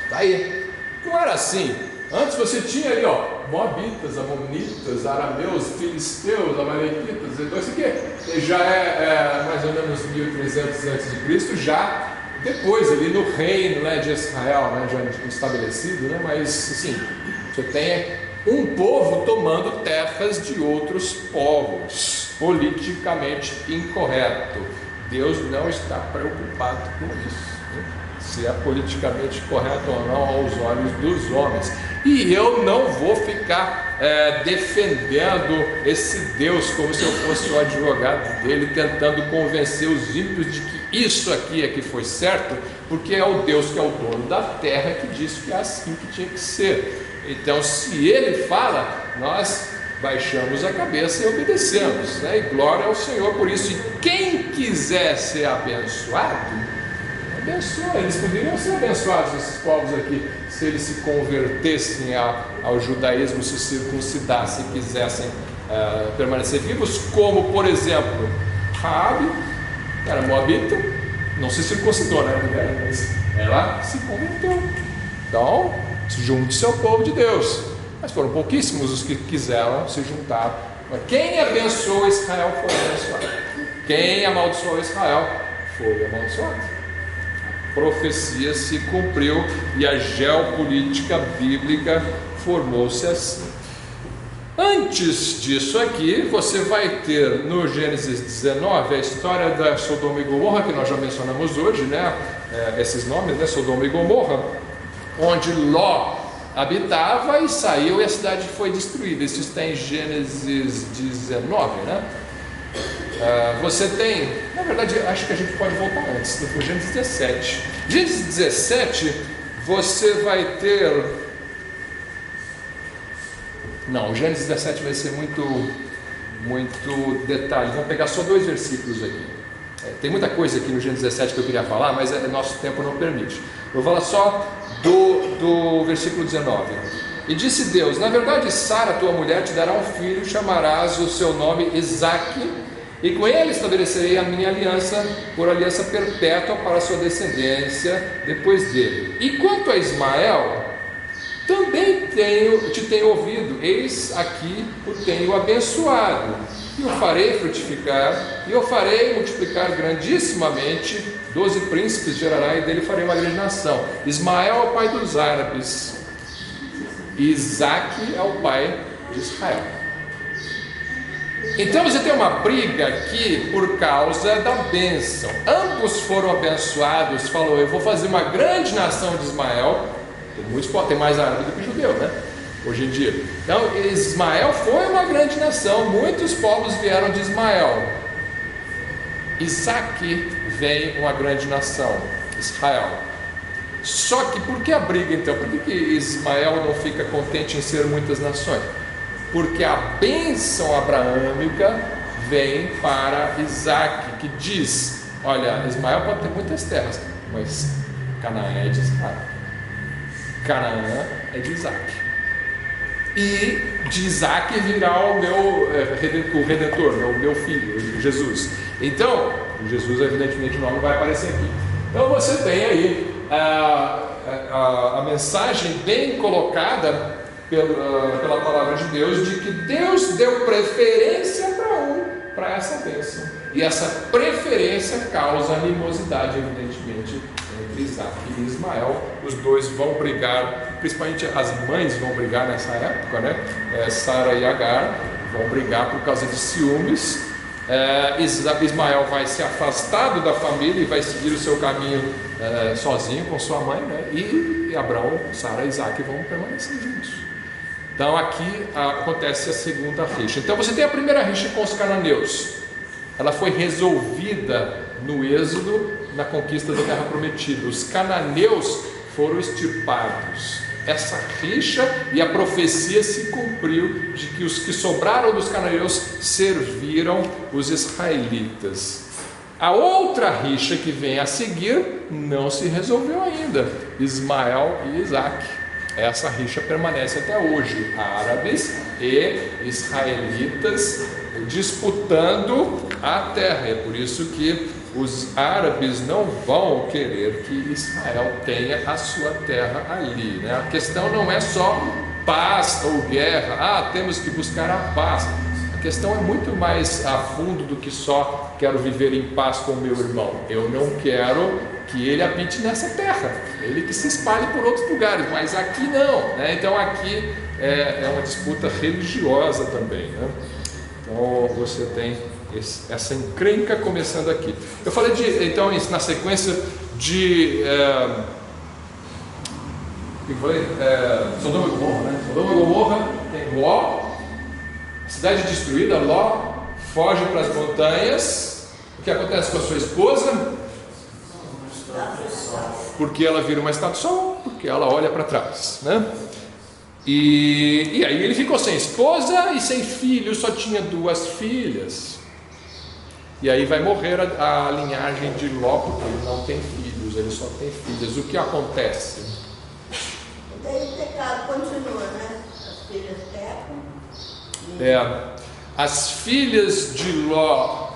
Está aí. Não era assim. Antes você tinha ali, ó, Moabitas, Amonitas, Arameus, Filisteus, Amalequitas, então isso aqui já é mais ou menos 1300 a.C., já depois ali no reino, né, de Israel, né, já estabelecido, né, mas assim, você tem um povo tomando terras de outros povos, politicamente incorreto. Deus não está preocupado com isso, né? Se é politicamente correto ou não aos olhos dos homens. E eu não vou ficar defendendo esse Deus como se eu fosse o advogado dele, tentando convencer os ímpios de que isso aqui é que foi certo, porque é o Deus que é o dono da terra que disse que é assim que tinha que ser. Então, se ele fala, nós baixamos a cabeça e obedecemos, né? E glória ao Senhor por isso. E quem quiser ser abençoado, abençoa. Eles poderiam ser abençoados, esses povos aqui, se eles se convertessem ao judaísmo, se circuncidassem, quisessem permanecer vivos, como por exemplo Raabe, era moabita, não se circuncidou, né? Mas ela se converteu. Então, junte-se ao povo de Deus. Mas foram pouquíssimos os que quiseram se juntar. Mas quem abençoou Israel foi abençoado. Quem amaldiçoou Israel foi amaldiçoado. A profecia se cumpriu e a geopolítica bíblica formou-se assim. Antes disso aqui, você vai ter no Gênesis 19 a história da Sodoma e Gomorra, que nós já mencionamos hoje, né? Esses nomes, né? Sodoma e Gomorra, onde Ló habitava e saiu e a cidade foi destruída. Isso está em Gênesis 19, né? Você tem, na verdade, acho que a gente pode voltar antes, no Gênesis 17. Gênesis 17, você vai ter... Não, o Gênesis 17 vai ser muito detalhe. Vamos pegar só 2 versículos aqui. Tem muita coisa aqui no Gênesis 17 que eu queria falar, mas nosso tempo não permite. Eu vou falar só do versículo 19. E disse Deus: na verdade, Sara, tua mulher, te dará um filho, chamarás o seu nome Isaque, e com ele estabelecerei a minha aliança, por aliança perpétua para a sua descendência depois dele. E quanto a Ismael, também te tenho ouvido, eis aqui o tenho abençoado, e o farei frutificar, e o farei multiplicar grandissimamente, 12 príncipes gerará, e dele farei uma grande nação. Ismael é o pai dos árabes, e Isaque é o pai de Israel. Então você tem uma briga aqui por causa da bênção. Ambos foram abençoados. Falou, eu vou fazer uma grande nação de Ismael. Tem mais árabe do que judeu, né? Hoje em dia. Então Ismael foi uma grande nação. Muitos povos vieram de Ismael. Isaque vem uma grande nação, Israel. Só que por que a briga então? Por que Ismael não fica contente em ser muitas nações? Porque a bênção abraâmica vem para Isaque, que diz, olha, Ismael pode ter muitas terras, mas Canaã é de Israel, Canaã é de Isaque, e de Isaque virá o meu o Redentor, o meu filho, Jesus. Então, Jesus evidentemente o nome vai aparecer aqui. Então você tem aí a mensagem bem colocada pela palavra de Deus, de que Deus deu preferência para essa bênção, e essa preferência causa animosidade, evidentemente, entre Isaque e Ismael. Os dois vão brigar, principalmente as mães vão brigar nessa época, né? Sara e Agar vão brigar por causa de ciúmes. Ismael vai se afastado da família e vai seguir o seu caminho sozinho com sua mãe, né? E Abraão, Sara e Isaque vão permanecer juntos. Então aqui acontece a segunda rixa. Então você tem a primeira rixa com os cananeus. Ela foi resolvida no Êxodo, na conquista da Terra Prometida. Os cananeus foram extirpados. Essa rixa e a profecia se cumpriu de que os que sobraram dos cananeus serviram os israelitas. A outra rixa que vem a seguir não se resolveu ainda. Ismael e Isaque. Essa rixa permanece até hoje, árabes e israelitas disputando a terra. É por isso que os árabes não vão querer que Israel tenha a sua terra ali, né? A questão não é só paz ou guerra, temos que buscar a paz. A questão é muito mais a fundo do que só quero viver em paz com o meu irmão. Eu não quero que ele habite nessa terra, ele que se espalhe por outros lugares, mas aqui não, né? Então aqui é uma disputa religiosa também, né? Então você tem essa encrenca começando aqui. Eu falei então na sequência de Sodoma e Gomorra, né? Sodoma e Gomorra tem Ló, cidade destruída. Ló foge para as montanhas. O que acontece com a sua esposa? Porque ela vira uma estátua, porque ela olha para trás, né? E aí ele ficou sem esposa e sem filhos, só tinha 2 filhas. E aí vai morrer a linhagem de Ló, porque ele não tem filhos, ele só tem filhas. O que acontece? Daí o pecado continua, né? As filhas pecam. As filhas de Ló,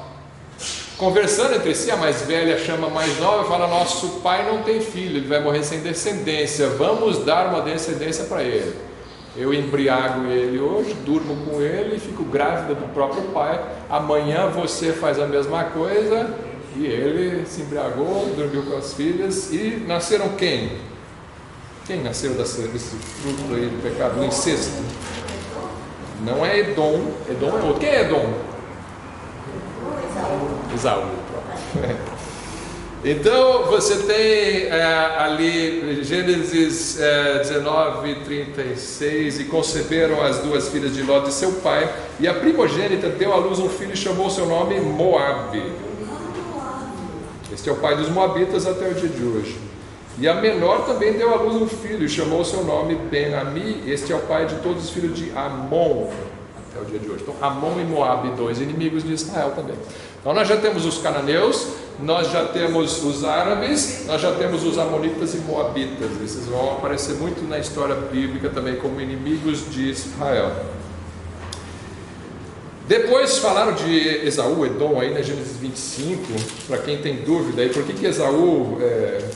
conversando entre si, a mais velha chama a mais nova e fala: nosso pai não tem filho, ele vai morrer sem descendência, vamos dar uma descendência para ele. Eu embriago ele hoje, durmo com ele e fico grávida do próprio pai. Amanhã você faz a mesma coisa. E ele se embriagou, dormiu com as filhas. E nasceram quem? Quem nasceu desse fruto aí do pecado? Do incesto. Não é Edom. Edom é outro. Quem é Edom? Esaú. Então você tem ali Gênesis 19, 36, e conceberam as 2 filhas de Ló de seu pai, e a primogênita deu à luz um filho e chamou seu nome Moabe. Este é o pai dos moabitas até o dia de hoje. E a menor também deu à luz um filho e chamou seu nome Ben-Ami. Este é o pai de todos os filhos de Amon até o dia de hoje. Então Amon e Moabe, 2 inimigos de Israel também. Então nós já temos os cananeus, nós já temos os árabes, nós já temos os amonitas e moabitas. Esses vão aparecer muito na história bíblica também como inimigos de Israel. Depois falaram de Esaú, Edom, aí na Gênesis 25, para quem tem dúvida aí, por que Esaú,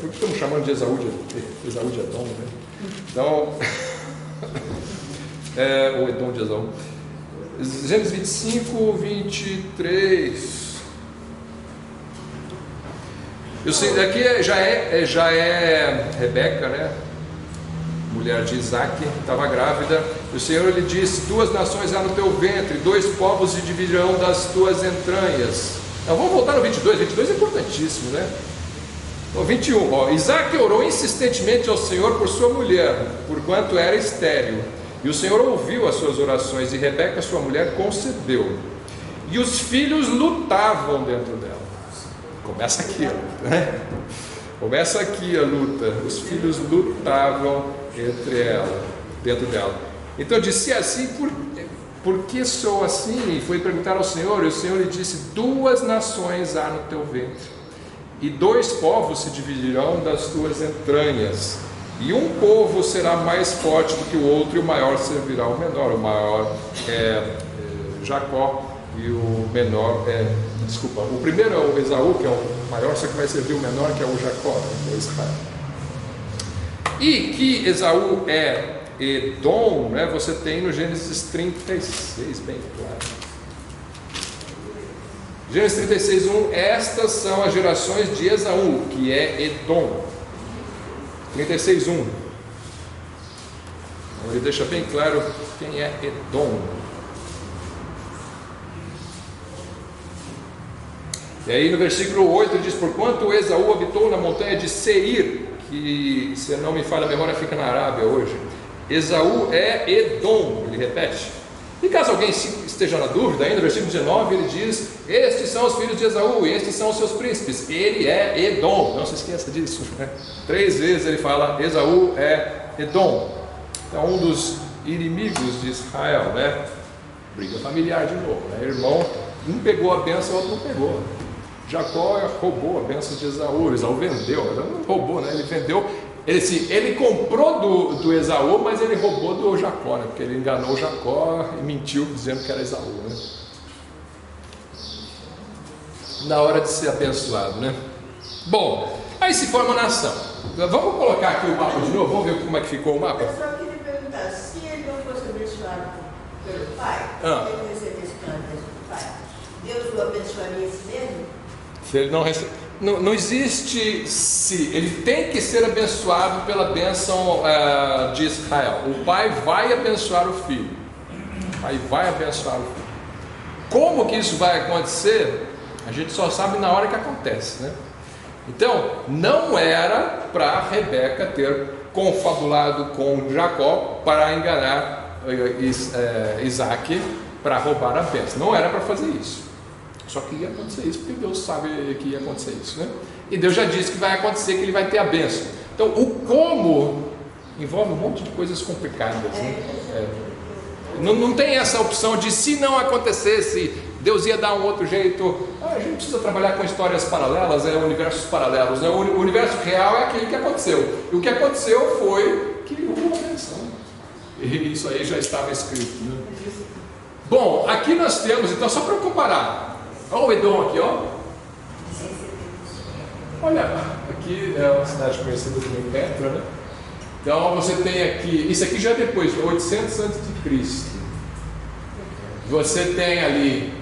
por que estamos chamando de Esaú de Edom, né? Então, o Edom de Esaú. Gênesis 25, 23. Aqui já é Rebeca, né? Mulher de Isaac, estava grávida. E o Senhor lhe disse: 2 nações há no teu ventre, 2 povos se dividirão das tuas entranhas. Então, vamos voltar no 22. 22 é importantíssimo, né? No 21, Isaac orou insistentemente ao Senhor por sua mulher, porquanto era estéril. E o Senhor ouviu as suas orações, e Rebeca, sua mulher, concebeu. E os filhos lutavam dentro dela. Começa aqui, né? Começa aqui a luta. Os filhos lutavam dentro dela. Então disse assim: por que sou assim? E foi perguntar ao Senhor, e o Senhor lhe disse: 2 nações há no teu ventre, e 2 povos se dividirão das tuas entranhas. E um povo será mais forte do que o outro, e o maior servirá ao menor. O maior é Jacó, e o menor o primeiro é o Esaú, que é o maior, só que vai servir o menor, que é o Jacó, que é Israel. E que Esaú é Edom, né, você tem no Gênesis 36, bem claro. Gênesis 36, 1, estas são as gerações de Esaú, que é Edom. 36, 1. Então, ele deixa bem claro quem é Edom. E aí no versículo 8 ele diz: porquanto Esaú habitou na montanha de Seir, que, se não me falha a memória, fica na Arábia hoje. Esaú é Edom, ele repete. E caso alguém esteja na dúvida, ainda no versículo 19 ele diz: estes são os filhos de Esaú, e estes são os seus príncipes. Ele é Edom, não se esqueça disso, né? 3 vezes ele fala: Esaú é Edom. Então, um dos inimigos de Israel, né? Briga familiar de novo, né? Irmão, um pegou a bênção, o outro não pegou. Jacó roubou a bênção de Esaú. Esaú vendeu, não roubou, né? Ele vendeu. Ele comprou do Esaú, mas ele roubou do Jacó, né? Porque ele enganou Jacó e mentiu dizendo que era Esaú, né? Na hora de ser abençoado, né? Bom, aí se forma a nação. Vamos colocar aqui o mapa de novo, vamos ver como é que ficou o mapa. Eu só queria perguntar: se ele não fosse abençoado pelo pai, ele recebesse plantas do pai, Deus o abençoaria esse mesmo? Se ele não recebe, não existe se, ele tem que ser abençoado pela bênção de Israel. O pai vai abençoar o filho. O pai vai abençoar o filho. Como que isso vai acontecer? A gente só sabe na hora que acontece, né? Então, não era para Rebeca ter confabulado com Jacó para enganar Isaac para roubar a bênção. Não era para fazer isso. Só que ia acontecer isso, porque Deus sabe que ia acontecer isso, né? E Deus já disse que vai acontecer, que ele vai ter a bênção. Então, o como envolve um monte de coisas complicadas, né? Não tem essa opção de, se não acontecesse, Deus ia dar um outro jeito. A gente precisa trabalhar com histórias paralelas, universos paralelos, né? O universo real é aquele que aconteceu. E o que aconteceu foi que houve uma bênção. E isso aí já estava escrito, né? Bom, aqui nós temos, então, só para comparar. Olha o Edom aqui, ó. Olha, aqui é uma cidade conhecida como Petra, né? Então você tem aqui, isso aqui já é depois, 800 a.C. Você tem ali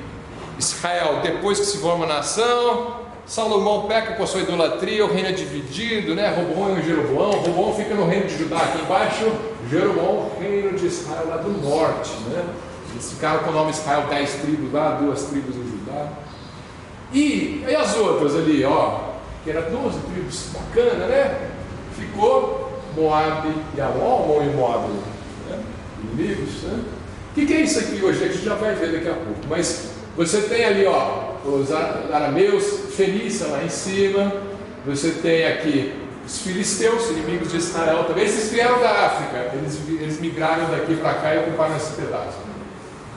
Israel, depois que se forma a nação. Salomão peca com a sua idolatria, o reino é dividido, né? Roboão e Jeroboão. Roboão fica no reino de Judá aqui embaixo, Jeroboão, reino de Israel lá do norte, né? Eles ficaram com o nome Israel, 10 tribos lá, 2 tribos em Judá. E as outras ali, ó, que eram 12 tribos, bacana, né? Ficou Moabe e Amon e Moabe, né? Inimigos, né? O que é isso aqui hoje? A gente já vai ver daqui a pouco. Mas você tem ali, ó, os arameus, Fenícia lá em cima. Você tem aqui os filisteus, inimigos de Israel também. Esses vieram da África, eles migraram daqui para cá e ocuparam esse pedaço.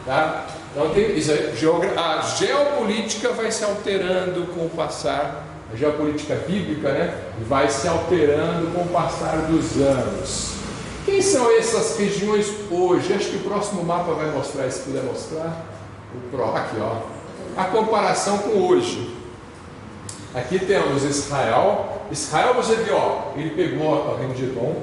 Tá? Então tem isso aí, a geopolítica vai se alterando com o passar, a geopolítica bíblica, né, vai se alterando com o passar dos anos. Quem são essas regiões hoje? Acho que o próximo mapa vai mostrar, se puder mostrar. Aqui, ó, a comparação com hoje. Aqui temos Israel. Israel, você viu, ó, ele pegou o reino de Edom,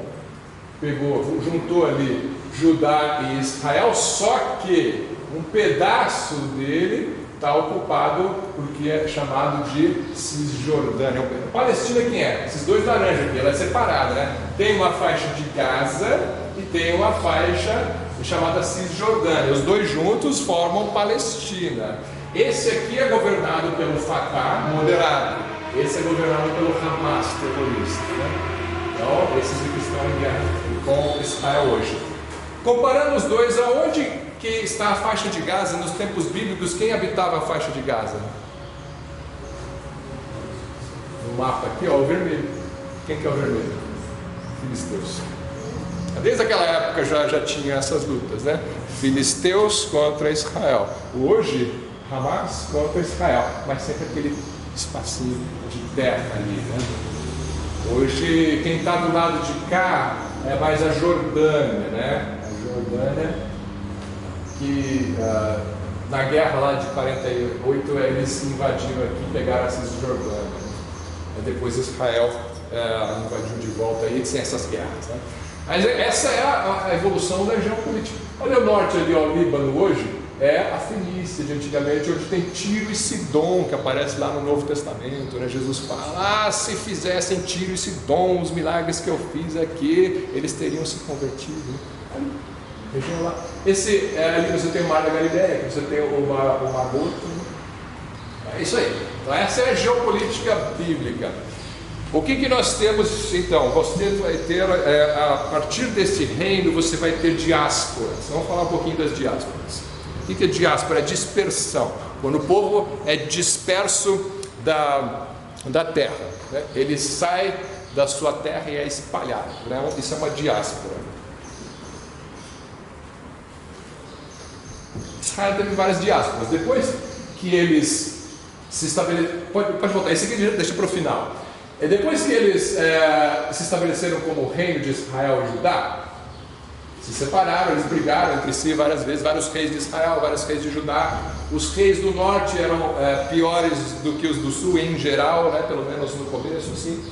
juntou ali Judá e Israel, só que um pedaço dele está ocupado porque é chamado de Cisjordânia. Palestina quem é? Esses dois laranjas aqui, ela é separada, né? Tem uma faixa de Gaza e tem uma faixa chamada Cisjordânia. Os dois juntos formam Palestina. Esse aqui é governado pelo Fatah, moderado. Esse é governado pelo Hamas, terrorista, né? Então, esses que estão em guerra com Israel hoje. Comparando os dois, aonde que está a faixa de Gaza nos tempos bíblicos? Quem habitava a faixa de Gaza? No mapa aqui, ó, o vermelho. Quem que é o vermelho? Filisteus. Desde aquela época já tinha essas lutas, né? Filisteus contra Israel. Hoje, Hamas contra Israel, mas sempre aquele espacinho de terra ali, né? Hoje, quem está do lado de cá é mais a Jordânia, né? A Jordânia, que na guerra lá de 48 eles invadiram aqui, pegaram a Cisjordânia. Depois Israel invadiu de volta aí, sem essas guerras, né? Mas essa é a evolução da geopolítica. Olha o norte ali, ó, o Líbano hoje é a Fenícia de antigamente, onde tem Tiro e Sidom, que aparece lá no Novo Testamento, né? Jesus fala, se fizessem Tiro e Sidom, os milagres que eu fiz aqui, eles teriam se convertido. Ali, região lá. Ali você tem o Mar da Galileia, você tem o Mar Morto. É isso aí. Então essa é a geopolítica bíblica. O que nós temos então? Você vai ter, a partir desse reino, você vai ter diásporas. Vamos falar um pouquinho das diásporas. O que é diáspora? É dispersão. Quando o povo é disperso da terra, né? Ele sai da sua terra e é espalhado, né? Isso é uma diáspora. Israel teve várias diásporas. Depois que eles se estabeleceram, pode voltar, esse aqui deixa para o final. Depois que eles se estabeleceram como reino de Israel e Judá, se separaram, eles brigaram entre si várias vezes, vários reis de Israel, vários reis de Judá. Os reis do norte eram piores do que os do sul em geral, né? Pelo menos no começo, assim.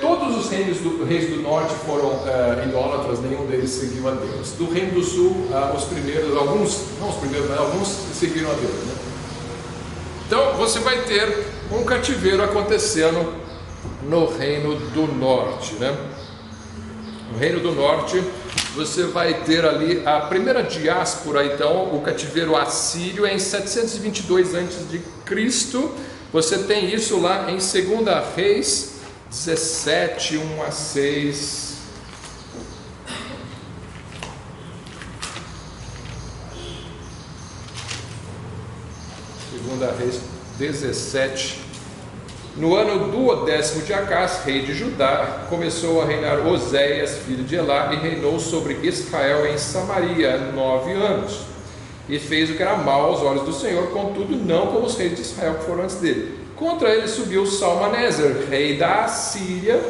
Todos os reis do norte foram idólatras, nenhum deles seguiu a Deus. Do reino do sul, os primeiros, alguns, não os primeiros, mas alguns seguiram a Deus, né? Então você vai ter um cativeiro acontecendo no reino do norte, né? No reino do norte você vai ter ali a primeira diáspora, então o cativeiro assírio é em 722 a.C. Você tem isso lá em 2 Reis 17, 1 a 6. Segunda Reis 17. No ano do 10º de Acás, rei de Judá, começou a reinar Oséias, filho de Elá, e reinou sobre Israel em Samaria 9 anos. E fez o que era mal aos olhos do Senhor, contudo não como os reis de Israel que foram antes dele. Contra ele subiu Salmaneser, rei da Assíria.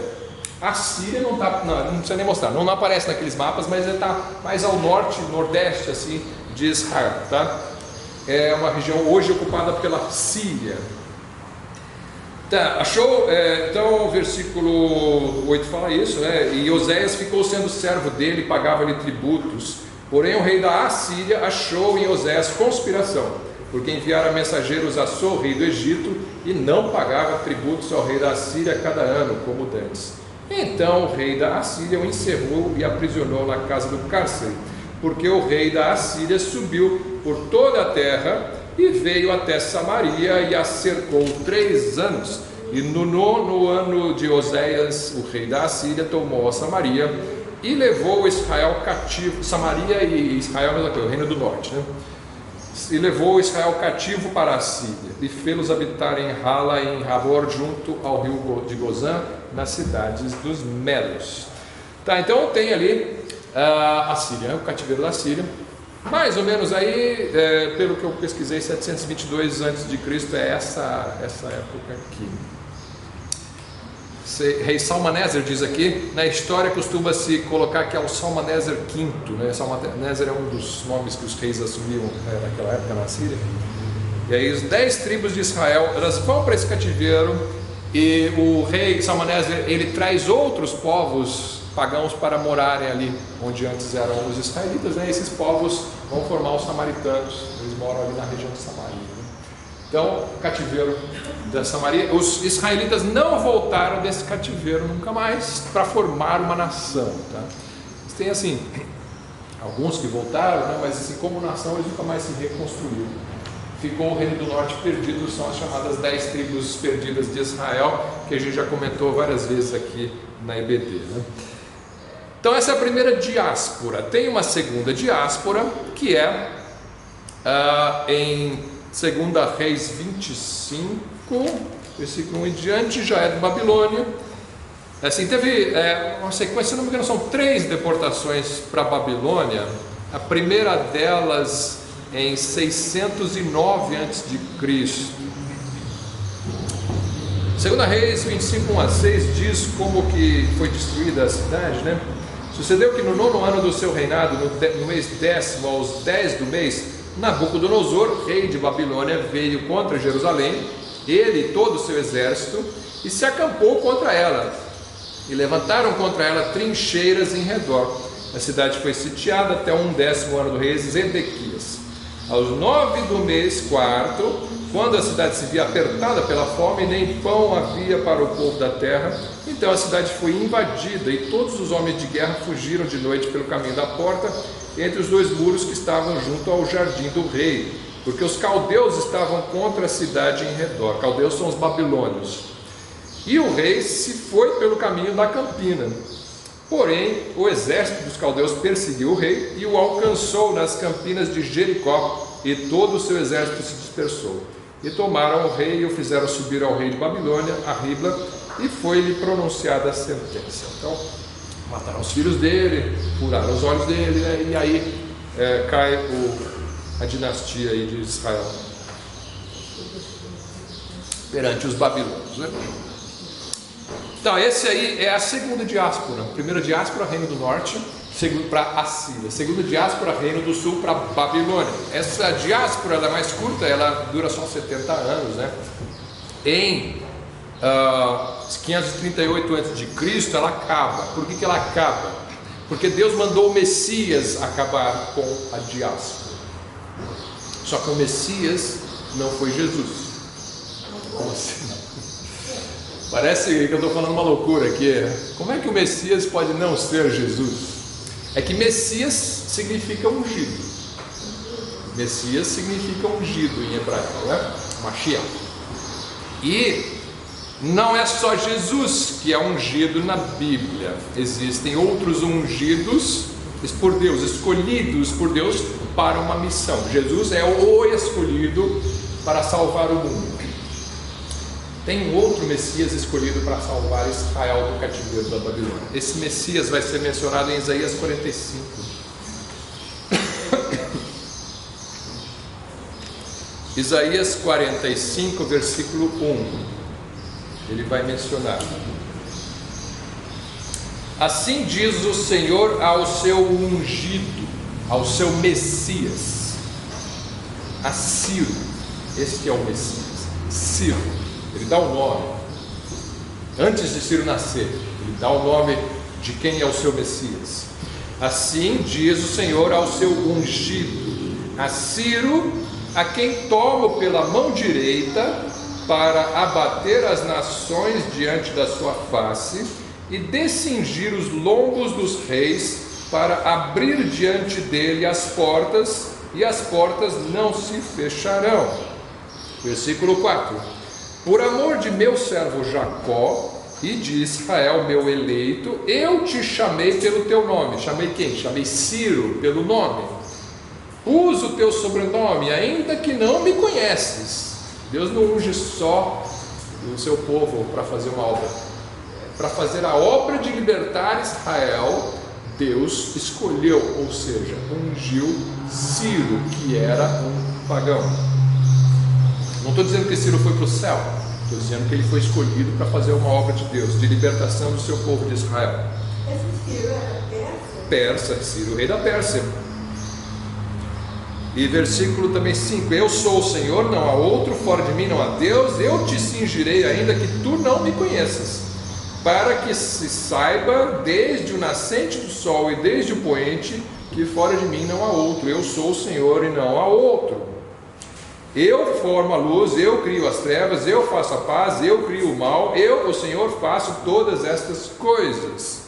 A Síria não precisa nem mostrar, não aparece naqueles mapas, mas ele está mais ao norte, nordeste assim, de Israel, tá? É uma região hoje ocupada pela Síria. Tá, achou? Então o versículo 8 fala isso, né? E Oséias ficou sendo servo dele, pagava-lhe tributos. Porém o rei da Assíria achou em Oséias conspiração, porque enviara mensageiros a Só, rei do Egito, e não pagava tributos ao rei da Assíria cada ano, como dantes. Então o rei da Assíria o encerrou e aprisionou na casa do cárcere, porque o rei da Assíria subiu por toda a terra e veio até Samaria e a cercou 3 anos. E no 9º ano de Oséias, o rei da Assíria tomou a Samaria e levou Israel cativo. Samaria e Israel, mesma coisa, o reino do norte, né? E levou Israel cativo para a Síria e fê-los habitar em Hala e em Rabor, junto ao rio de Gozã, nas cidades dos Medos. Tá, então tem ali a Síria, o cativeiro da Síria. Mais ou menos aí, pelo que eu pesquisei, 722 a.C. é essa época aqui. Rei Salmaneser diz aqui, na história costuma-se colocar que é o Salmaneser V, né? Salmaneser é um dos nomes que os reis assumiam naquela época na Síria. E aí as 10 tribos de Israel, elas vão para esse cativeiro, e o rei Salmaneser, ele traz outros povos pagãos para morarem ali onde antes eram os israelitas, né? Esses povos vão formar os samaritanos, eles moram ali na região de Samaria, né? Então, cativeiro da Samaria, os israelitas não voltaram desse cativeiro nunca mais para formar uma nação, tá? Eles têm assim, alguns que voltaram, né? Mas assim, como nação eles nunca mais se reconstruíram. Ficou o Reino do Norte perdido, são as chamadas 10 tribos perdidas de Israel, que a gente já comentou várias vezes aqui na EBD, né? Então essa é a primeira diáspora. Tem uma segunda diáspora, que é em 2 Reis 25, versículo 1 em diante, já é de Babilônia. Assim, teve uma sequência, se não me engano, são 3 deportações para a Babilônia. A primeira delas em 609 a.C. 2 Reis 25, 1 a 6 diz como que foi destruída a cidade, né? Sucedeu que no 9º ano do seu reinado, no mês 10º, aos 10 do mês, Nabucodonosor, rei de Babilônia, veio contra Jerusalém, ele e todo o seu exército, e se acampou contra ela, e levantaram contra ela trincheiras em redor. A cidade foi sitiada até o 10º ano do rei Zedequias. Aos 9 do mês 4º, quando a cidade se via apertada pela fome, nem pão havia para o povo da terra, então a cidade foi invadida e todos os homens de guerra fugiram de noite pelo caminho da porta, entre os 2 muros que estavam junto ao jardim do rei, porque os caldeus estavam contra a cidade em redor. Caldeus são os babilônios. E o rei se foi pelo caminho da campina. Porém, o exército dos caldeus perseguiu o rei e o alcançou nas campinas de Jericó, e todo o seu exército se dispersou. E tomaram o rei e o fizeram subir ao rei de Babilônia, a Ribla, e foi-lhe pronunciada a sentença. Então, mataram os filhos dele, furaram os olhos dele, né? E aí cai a dinastia aí de Israel perante os babilônios, né? Então, esse aí é a segunda diáspora. Primeira diáspora, Reino do Norte, segundo para Assíria. Segunda diáspora, Reino do Sul, para Babilônia. Essa diáspora, ela é mais curta, ela dura só 70 anos, né? Em 538 a.C., ela acaba. Por que ela acaba? Porque Deus mandou o Messias acabar com a diáspora. Só que o Messias não foi Jesus. Como assim? Parece que eu estou falando uma loucura aqui. Como é que o Messias pode não ser Jesus? É que Messias significa ungido. Messias significa ungido em hebraico, né? Mashiach. E não é só Jesus que é ungido na Bíblia. Existem outros ungidos por Deus, escolhidos por Deus para uma missão. Jesus é o escolhido para salvar o mundo. Tem um outro Messias escolhido para salvar Israel do cativeiro da Babilônia. Esse Messias vai ser mencionado em Isaías 45. Isaías 45, versículo 1. Ele vai mencionar: assim diz o Senhor ao seu ungido, ao seu Messias, a Ciro. Este é o Messias, Ciro. Ele dá o nome, antes de Ciro nascer, ele dá o nome de quem é o seu Messias. Assim diz o Senhor ao seu ungido, a Ciro, a quem tomo pela mão direita, para abater as nações diante da sua face, e descingir os lombos dos reis, para abrir diante dele as portas, e as portas não se fecharão. Versículo 4. Por amor de meu servo Jacó e de Israel, meu eleito, eu te chamei pelo teu nome. Chamei quem? Chamei Ciro pelo nome. Usa o teu sobrenome, ainda que não me conheces. Deus não unge só o seu povo para fazer uma obra. Para fazer a obra de libertar Israel, Deus escolheu, ou seja, ungiu Ciro, que era um pagão. Não estou dizendo que Ciro foi para o céu, estou dizendo que ele foi escolhido para fazer uma obra de Deus, de libertação do seu povo de Israel. Esse Ciro era persa? Persa, Ciro, rei da Pérsia. E versículo também 5: eu sou o Senhor, não há outro, fora de mim não há Deus, eu te cingirei ainda que tu não me conheças. para que se saiba desde o nascente do sol e desde o poente que fora de mim não há outro. Eu sou o Senhor e não há outro. Eu formo a luz, eu crio as trevas, eu faço a paz, eu crio o mal, eu, o Senhor, faço todas estas coisas.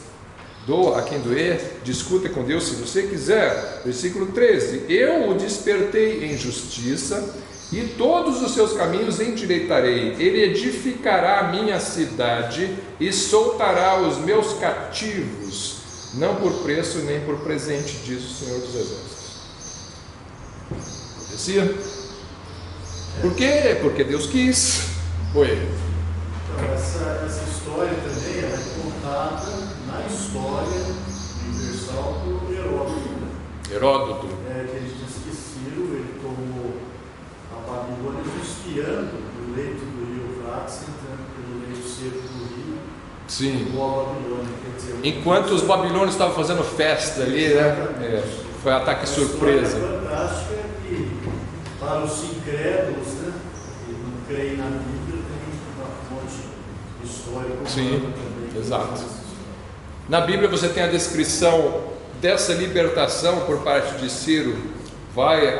Doa a quem doer, discuta com Deus se você quiser. Versículo 13: eu o despertei em justiça e todos os seus caminhos endireitarei. Ele edificará a minha cidade e soltará os meus cativos, não por preço nem por presente, diz o Senhor dos Exércitos. Acontecia? Por quê? Porque Deus quis. Foi ele. Então, essa história também é contada na história universal por Heródoto. Heródoto. Que ele diz que Ciro, ele tomou a Babilônia espiando do leito do rio Eufrates, entrando pelo leito seco do rio. Sim. Tomou a Babilônia. Quer dizer, enquanto os babilônios estavam fazendo festa ali, né? Foi ataque surpresa. Fantástica que para os incrédulos, né, que não creem na Bíblia, tem uma fonte histórica. Sim, exato. Na Bíblia você tem a descrição dessa libertação por parte de Ciro, vai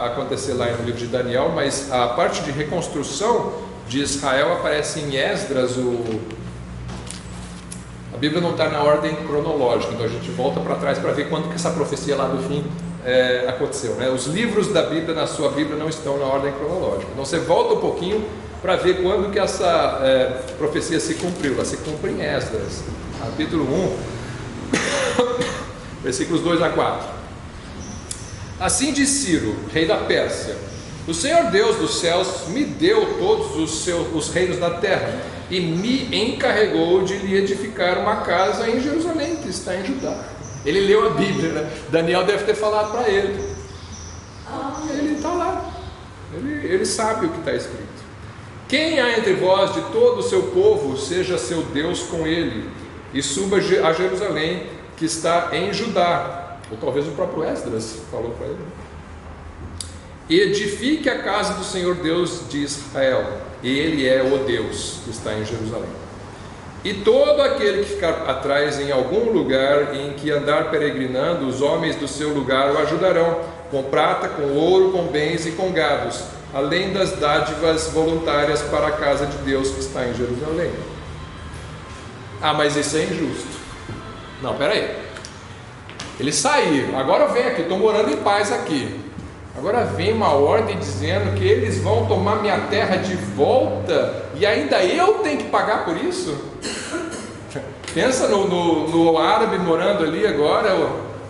acontecer lá no livro de Daniel, mas a parte de reconstrução de Israel aparece em Esdras. A Bíblia não está na ordem cronológica, então a gente volta para trás para ver quando que essa profecia lá do fim aconteceu, né? Os livros da Bíblia, na sua Bíblia, não estão na ordem cronológica, então você volta um pouquinho para ver quando que essa profecia se cumpriu. Ela se cumpre em Esdras, capítulo 1, versículos 2 a 4. Assim diz Ciro, rei da Pérsia: o Senhor Deus dos céus me deu todos os reinos da terra e me encarregou de lhe edificar uma casa em Jerusalém, que está em Judá. Ele leu a Bíblia, né? Daniel deve ter falado para ele. Ele está lá, ele sabe o que está escrito. Quem há entre vós de todo o seu povo, seja seu Deus com ele, e suba a Jerusalém, que está em Judá. Ou talvez o próprio Esdras falou para ele. E edifique a casa do Senhor Deus de Israel, ele é o Deus que está em Jerusalém. E todo aquele que ficar atrás em algum lugar em que andar peregrinando, os homens do seu lugar o ajudarão, com prata, com ouro, com bens e com gados, além das dádivas voluntárias para a casa de Deus que está em Jerusalém. Mas isso é injusto. Não, peraí. Eles saíram, agora vem aqui, estou morando em paz aqui. Agora vem uma ordem dizendo que eles vão tomar minha terra de volta e ainda eu tenho que pagar por isso? Pensa no árabe morando ali agora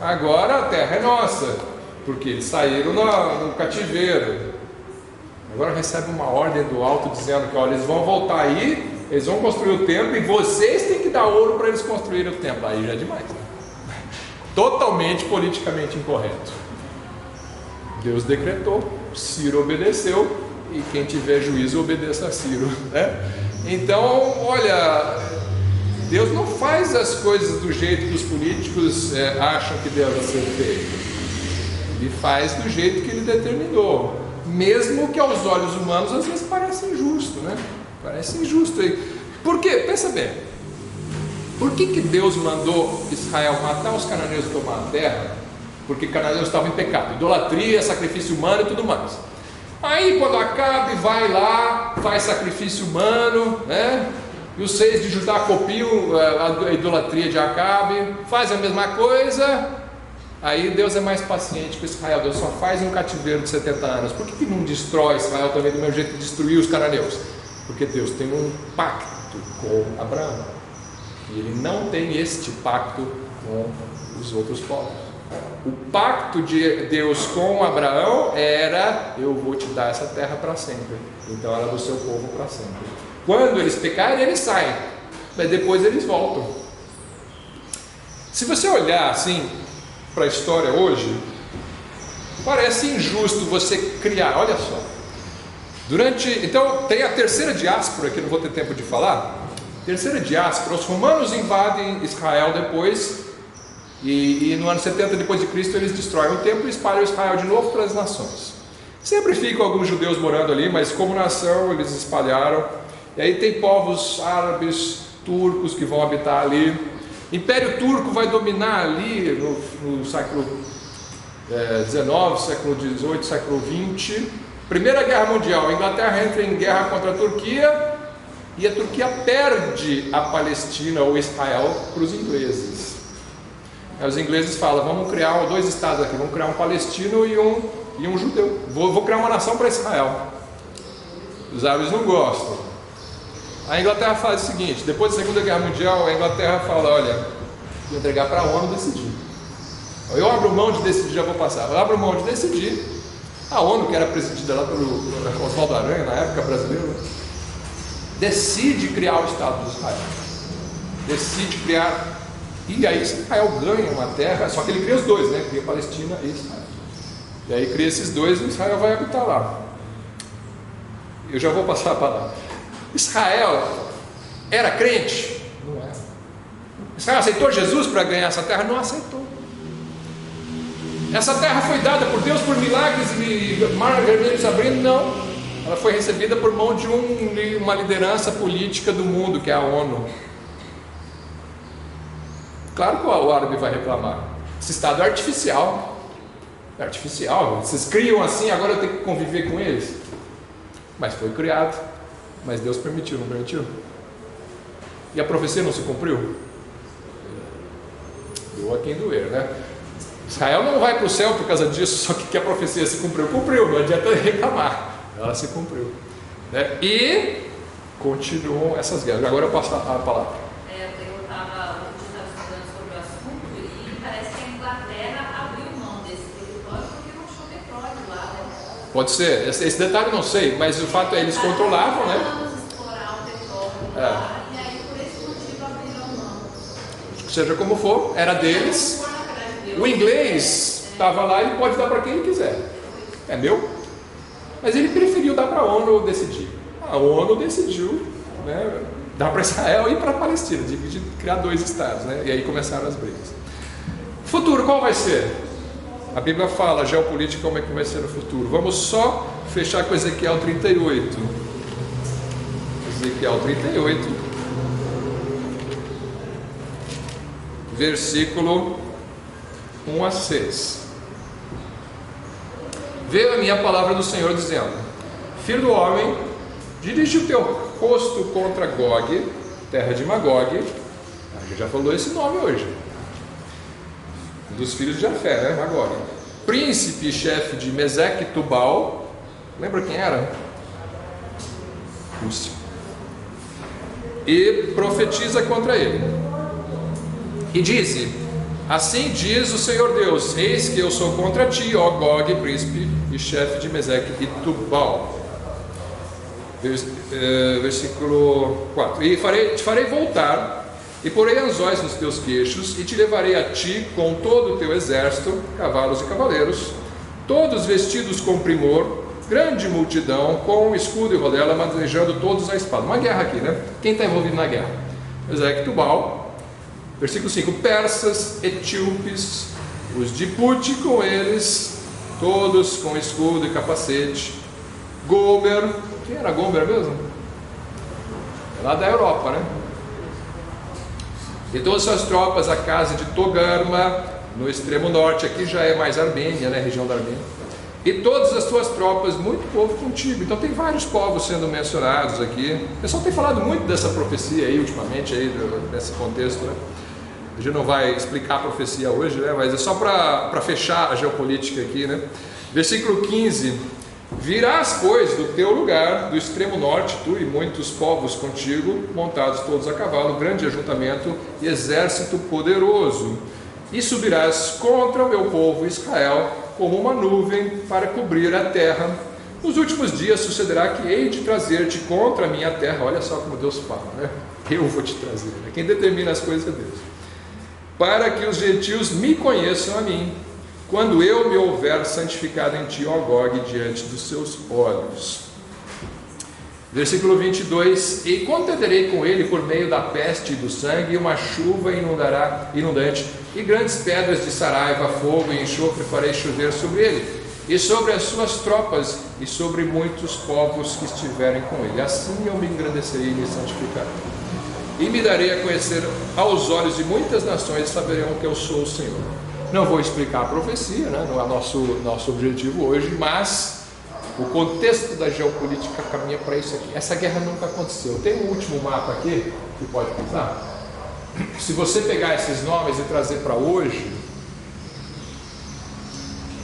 a terra é nossa, porque eles saíram no cativeiro. Agora recebe uma ordem do alto dizendo que olha, eles vão voltar aí, eles vão construir o templo e vocês têm que dar ouro para eles construírem o templo. Aí já é demais, né? Totalmente politicamente incorreto. Deus decretou, Ciro obedeceu, e quem tiver juízo obedeça a Ciro, né? Então, olha, Deus não faz as coisas do jeito que os políticos acham que deve ser feito. Ele faz do jeito que ele determinou, mesmo que aos olhos humanos às vezes parece injusto, né? Parece injusto. Por quê? Pensa bem. Por que Deus mandou Israel matar os cananeus e tomar a terra? Porque cananeus estavam em pecado, idolatria, sacrifício humano e tudo mais. Aí quando Acabe vai lá, faz sacrifício humano, né? E os 6 de Judá copiam a idolatria de Acabe, faz a mesma coisa. Aí Deus é mais paciente com Israel. Deus só faz um cativeiro de 70 anos. Por que não destrói Israel também do mesmo jeito que destruiu os cananeus? Porque Deus tem um pacto com Abraão, e ele não tem este pacto com os outros povos. O pacto de Deus com Abraão era: eu vou te dar essa terra para sempre. Então era do seu povo para sempre. Quando eles pecarem, eles saem, mas depois eles voltam. Se você olhar assim para a história hoje, parece injusto você criar. Olha só, então tem a terceira diáspora, que não vou ter tempo de falar. Terceira diáspora, os romanos invadem Israel depois. E no ano 70 depois de Cristo eles destroem o templo e espalham Israel de novo para as nações. Sempre ficam alguns judeus morando ali, mas como nação eles espalharam. E aí tem povos árabes, turcos que vão habitar ali. O Império Turco vai dominar ali no século XIX, século XVIII, século XX. Primeira Guerra Mundial, a Inglaterra entra em guerra contra a Turquia e a Turquia perde a Palestina ou Israel para os ingleses. Aí os ingleses falam, vamos criar 2 estados aqui, vamos criar um palestino e um judeu. Vou criar uma nação para Israel. Os árabes não gostam. A Inglaterra faz o seguinte, depois da Segunda Guerra Mundial, a Inglaterra fala, olha, vou entregar para a ONU decidir. Eu abro mão de decidir, já vou passar, eu abro mão de decidir. A ONU, que era presidida lá pelo Oswaldo Aranha, na época brasileira, decide criar o Estado de Israel. Decide criar, e aí Israel ganha uma terra, só que ele cria os 2, né? Cria Palestina e Israel. E aí cria esses 2 e Israel vai habitar lá. Eu já vou passar a palavra. Israel era crente? Não era. Israel aceitou Jesus para ganhar essa terra? Não aceitou. Essa terra foi dada por Deus por milagres e maravilhas abrindo? Não. Ela foi recebida por mão de uma liderança política do mundo, que é a ONU. Claro que o árabe vai reclamar. Esse Estado é artificial. É artificial. Vocês criam assim, agora eu tenho que conviver com eles. Mas foi criado. Mas Deus permitiu, não permitiu? E a profecia não se cumpriu? Doa quem doer, né? Israel não vai para o céu por causa disso, só que a profecia se cumpriu. Cumpriu, não adianta reclamar. Ela se cumpriu, né? E continuam essas guerras. Agora eu passo a palavra. Eu estava estudando sobre o assunto e parece que a Inglaterra abriu mão desse território porque não achou petróleo lá, né? Pode ser, esse detalhe eu não sei, mas o fato é que eles controlavam, né? Explorar o petróleo lá, e aí por esse motivo abriram mão. Seja como for, era deles. O inglês estava lá e pode dar para quem ele quiser. É meu. Mas ele preferiu dar para a ONU decidir. A ONU decidiu, né, dar para Israel e para a Palestina, dividir, criar 2 estados, né? E aí começaram as brigas. Futuro, qual vai ser? A Bíblia fala, geopolítica, como é que vai ser no futuro. Vamos só fechar com Ezequiel 38. Ezequiel 38, versículo 1 a 6. Veio a minha palavra do Senhor dizendo: Filho do homem, dirige o teu rosto contra Gog, terra de Magog. A gente já falou esse nome hoje. Um dos filhos de Jafé, né? Magog. Príncipe e chefe de Meseque e Tubal. Lembra quem era? Rússia. E profetiza contra ele. E diz: Assim diz o Senhor Deus: Eis que eu sou contra ti, ó Gog, príncipe e chefe de Meseque e Tubal. Versículo 4. E te farei voltar, e porei anzóis nos teus queixos, e te levarei a ti com todo o teu exército, cavalos e cavaleiros, todos vestidos com primor, grande multidão, com escudo e rodela, manejando todos a espada. Uma guerra aqui, né? Quem está envolvido na guerra? Meseque e Tubal. Versículo 5, persas, etíopes, os de Pute com eles, todos com escudo e capacete. Gomer, quem era Gomer mesmo? É lá da Europa, né? E todas as suas tropas, a casa de Togarma, no extremo norte, aqui já é mais Armênia, né? Região da Armênia. E todas as tuas tropas, muito povo contigo. Então tem vários povos sendo mencionados aqui. O pessoal tem falado muito dessa profecia aí ultimamente, aí, nesse contexto, né? A gente não vai explicar a profecia hoje, né? Mas é só para fechar a geopolítica aqui, né? Versículo 15: Virás, pois, do teu lugar, do extremo norte, tu e muitos povos contigo, montados todos a cavalo, grande ajuntamento e exército poderoso, e subirás contra o meu povo Israel como uma nuvem para cobrir a terra. Nos últimos dias sucederá que hei de trazer-te contra a minha terra. Olha só como Deus fala, né? Eu vou te trazer. Quem determina as coisas é Deus. Para que os gentios me conheçam a mim, quando eu me houver santificado em ti, ó Gog, diante dos seus olhos. Versículo 22: E contenderei com ele por meio da peste e do sangue, uma chuva inundante, e grandes pedras de saraiva, fogo e enxofre farei chover sobre ele, e sobre as suas tropas, e sobre muitos povos que estiverem com ele. Assim eu me engrandecerei e me santificarei. e me darei a conhecer aos olhos de muitas nações, e saberão que eu sou o Senhor. Não vou explicar a profecia, né? Não é nosso objetivo hoje, mas o contexto da geopolítica caminha para isso aqui. Essa guerra nunca aconteceu. Tem um último mapa aqui que pode pisar. Se você pegar esses nomes e trazer para hoje,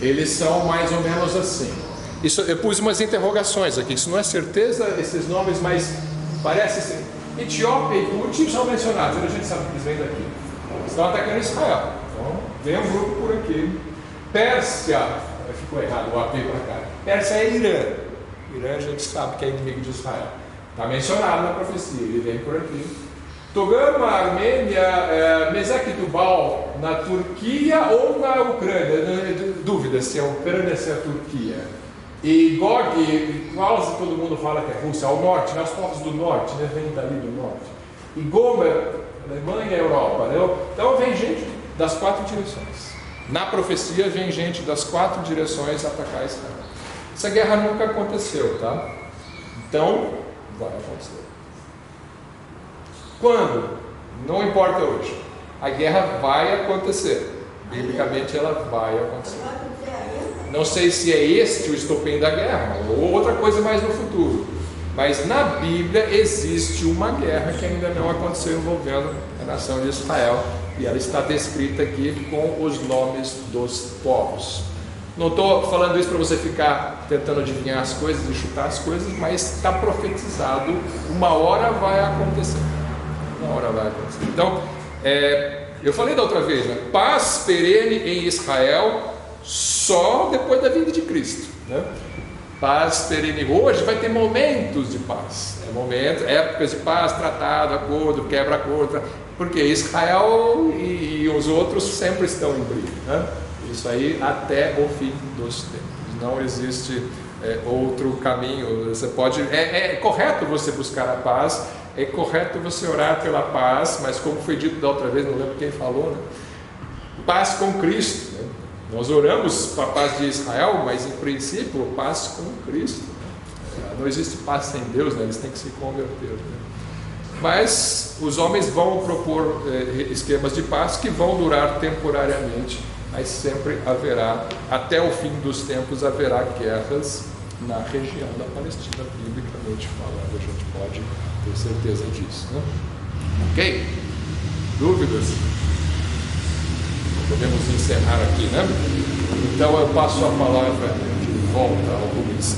eles são mais ou menos assim. Isso, eu pus umas interrogações aqui, isso não é certeza, esses nomes, mas parece assim. Etiópia e Putin são mencionados, a gente sabe que eles vêm daqui. Estão atacando Israel. Então, vem um grupo por aqui. Pérsia, ficou errado o AP para cá. Pérsia é Irã. Irã a gente sabe que é inimigo de Israel. Está mencionado na profecia, ele vem por aqui. Togama, Armênia, Mesec e Tubal na Turquia ou na Ucrânia? Dúvida se é a Ucrânia ou se é a Turquia. E Gog, quase todo mundo fala que é Rússia, ao norte, nas povos do norte, né? Vem dali do norte. E Gomer, Alemanha, Europa. Né? Então vem gente das 4 direções. Na profecia vem gente das 4 direções atacar Israel. Essa guerra nunca aconteceu, tá? Então, vai acontecer. Quando? Não importa hoje. A guerra vai acontecer. Biblicamente ela vai acontecer. Não sei se é este o estopim da guerra, ou outra coisa mais no futuro. Mas na Bíblia existe uma guerra que ainda não aconteceu envolvendo a nação de Israel. E ela está descrita aqui com os nomes dos povos. Não estou falando isso para você ficar tentando adivinhar as coisas e chutar as coisas, mas está profetizado, uma hora vai acontecer. Uma hora vai acontecer. Então, eu falei da outra vez, né? Paz perene em Israel só depois da vinda de Cristo, né? Paz perene. Hoje vai ter momentos de paz, épocas de paz, tratado, acordo, quebra-acordo, porque Israel e os outros sempre estão em briga, né? Isso aí até o fim dos tempos. Não existe outro caminho. Você pode. É correto você buscar a paz. É correto você orar pela paz, mas como foi dito da outra vez, não lembro quem falou, né? Paz com Cristo, né? Nós oramos para a paz de Israel, mas em princípio, paz com Cristo. Não existe paz sem Deus, né? Eles têm que se converter, né? Mas os homens vão propor esquemas de paz que vão durar temporariamente, mas sempre haverá, até o fim dos tempos, haverá guerras na região da Palestina, biblicamente falando, a gente pode ter certeza disso, né? Ok? Dúvidas? Podemos encerrar aqui, né? Então eu passo a palavra de volta ao Luiz.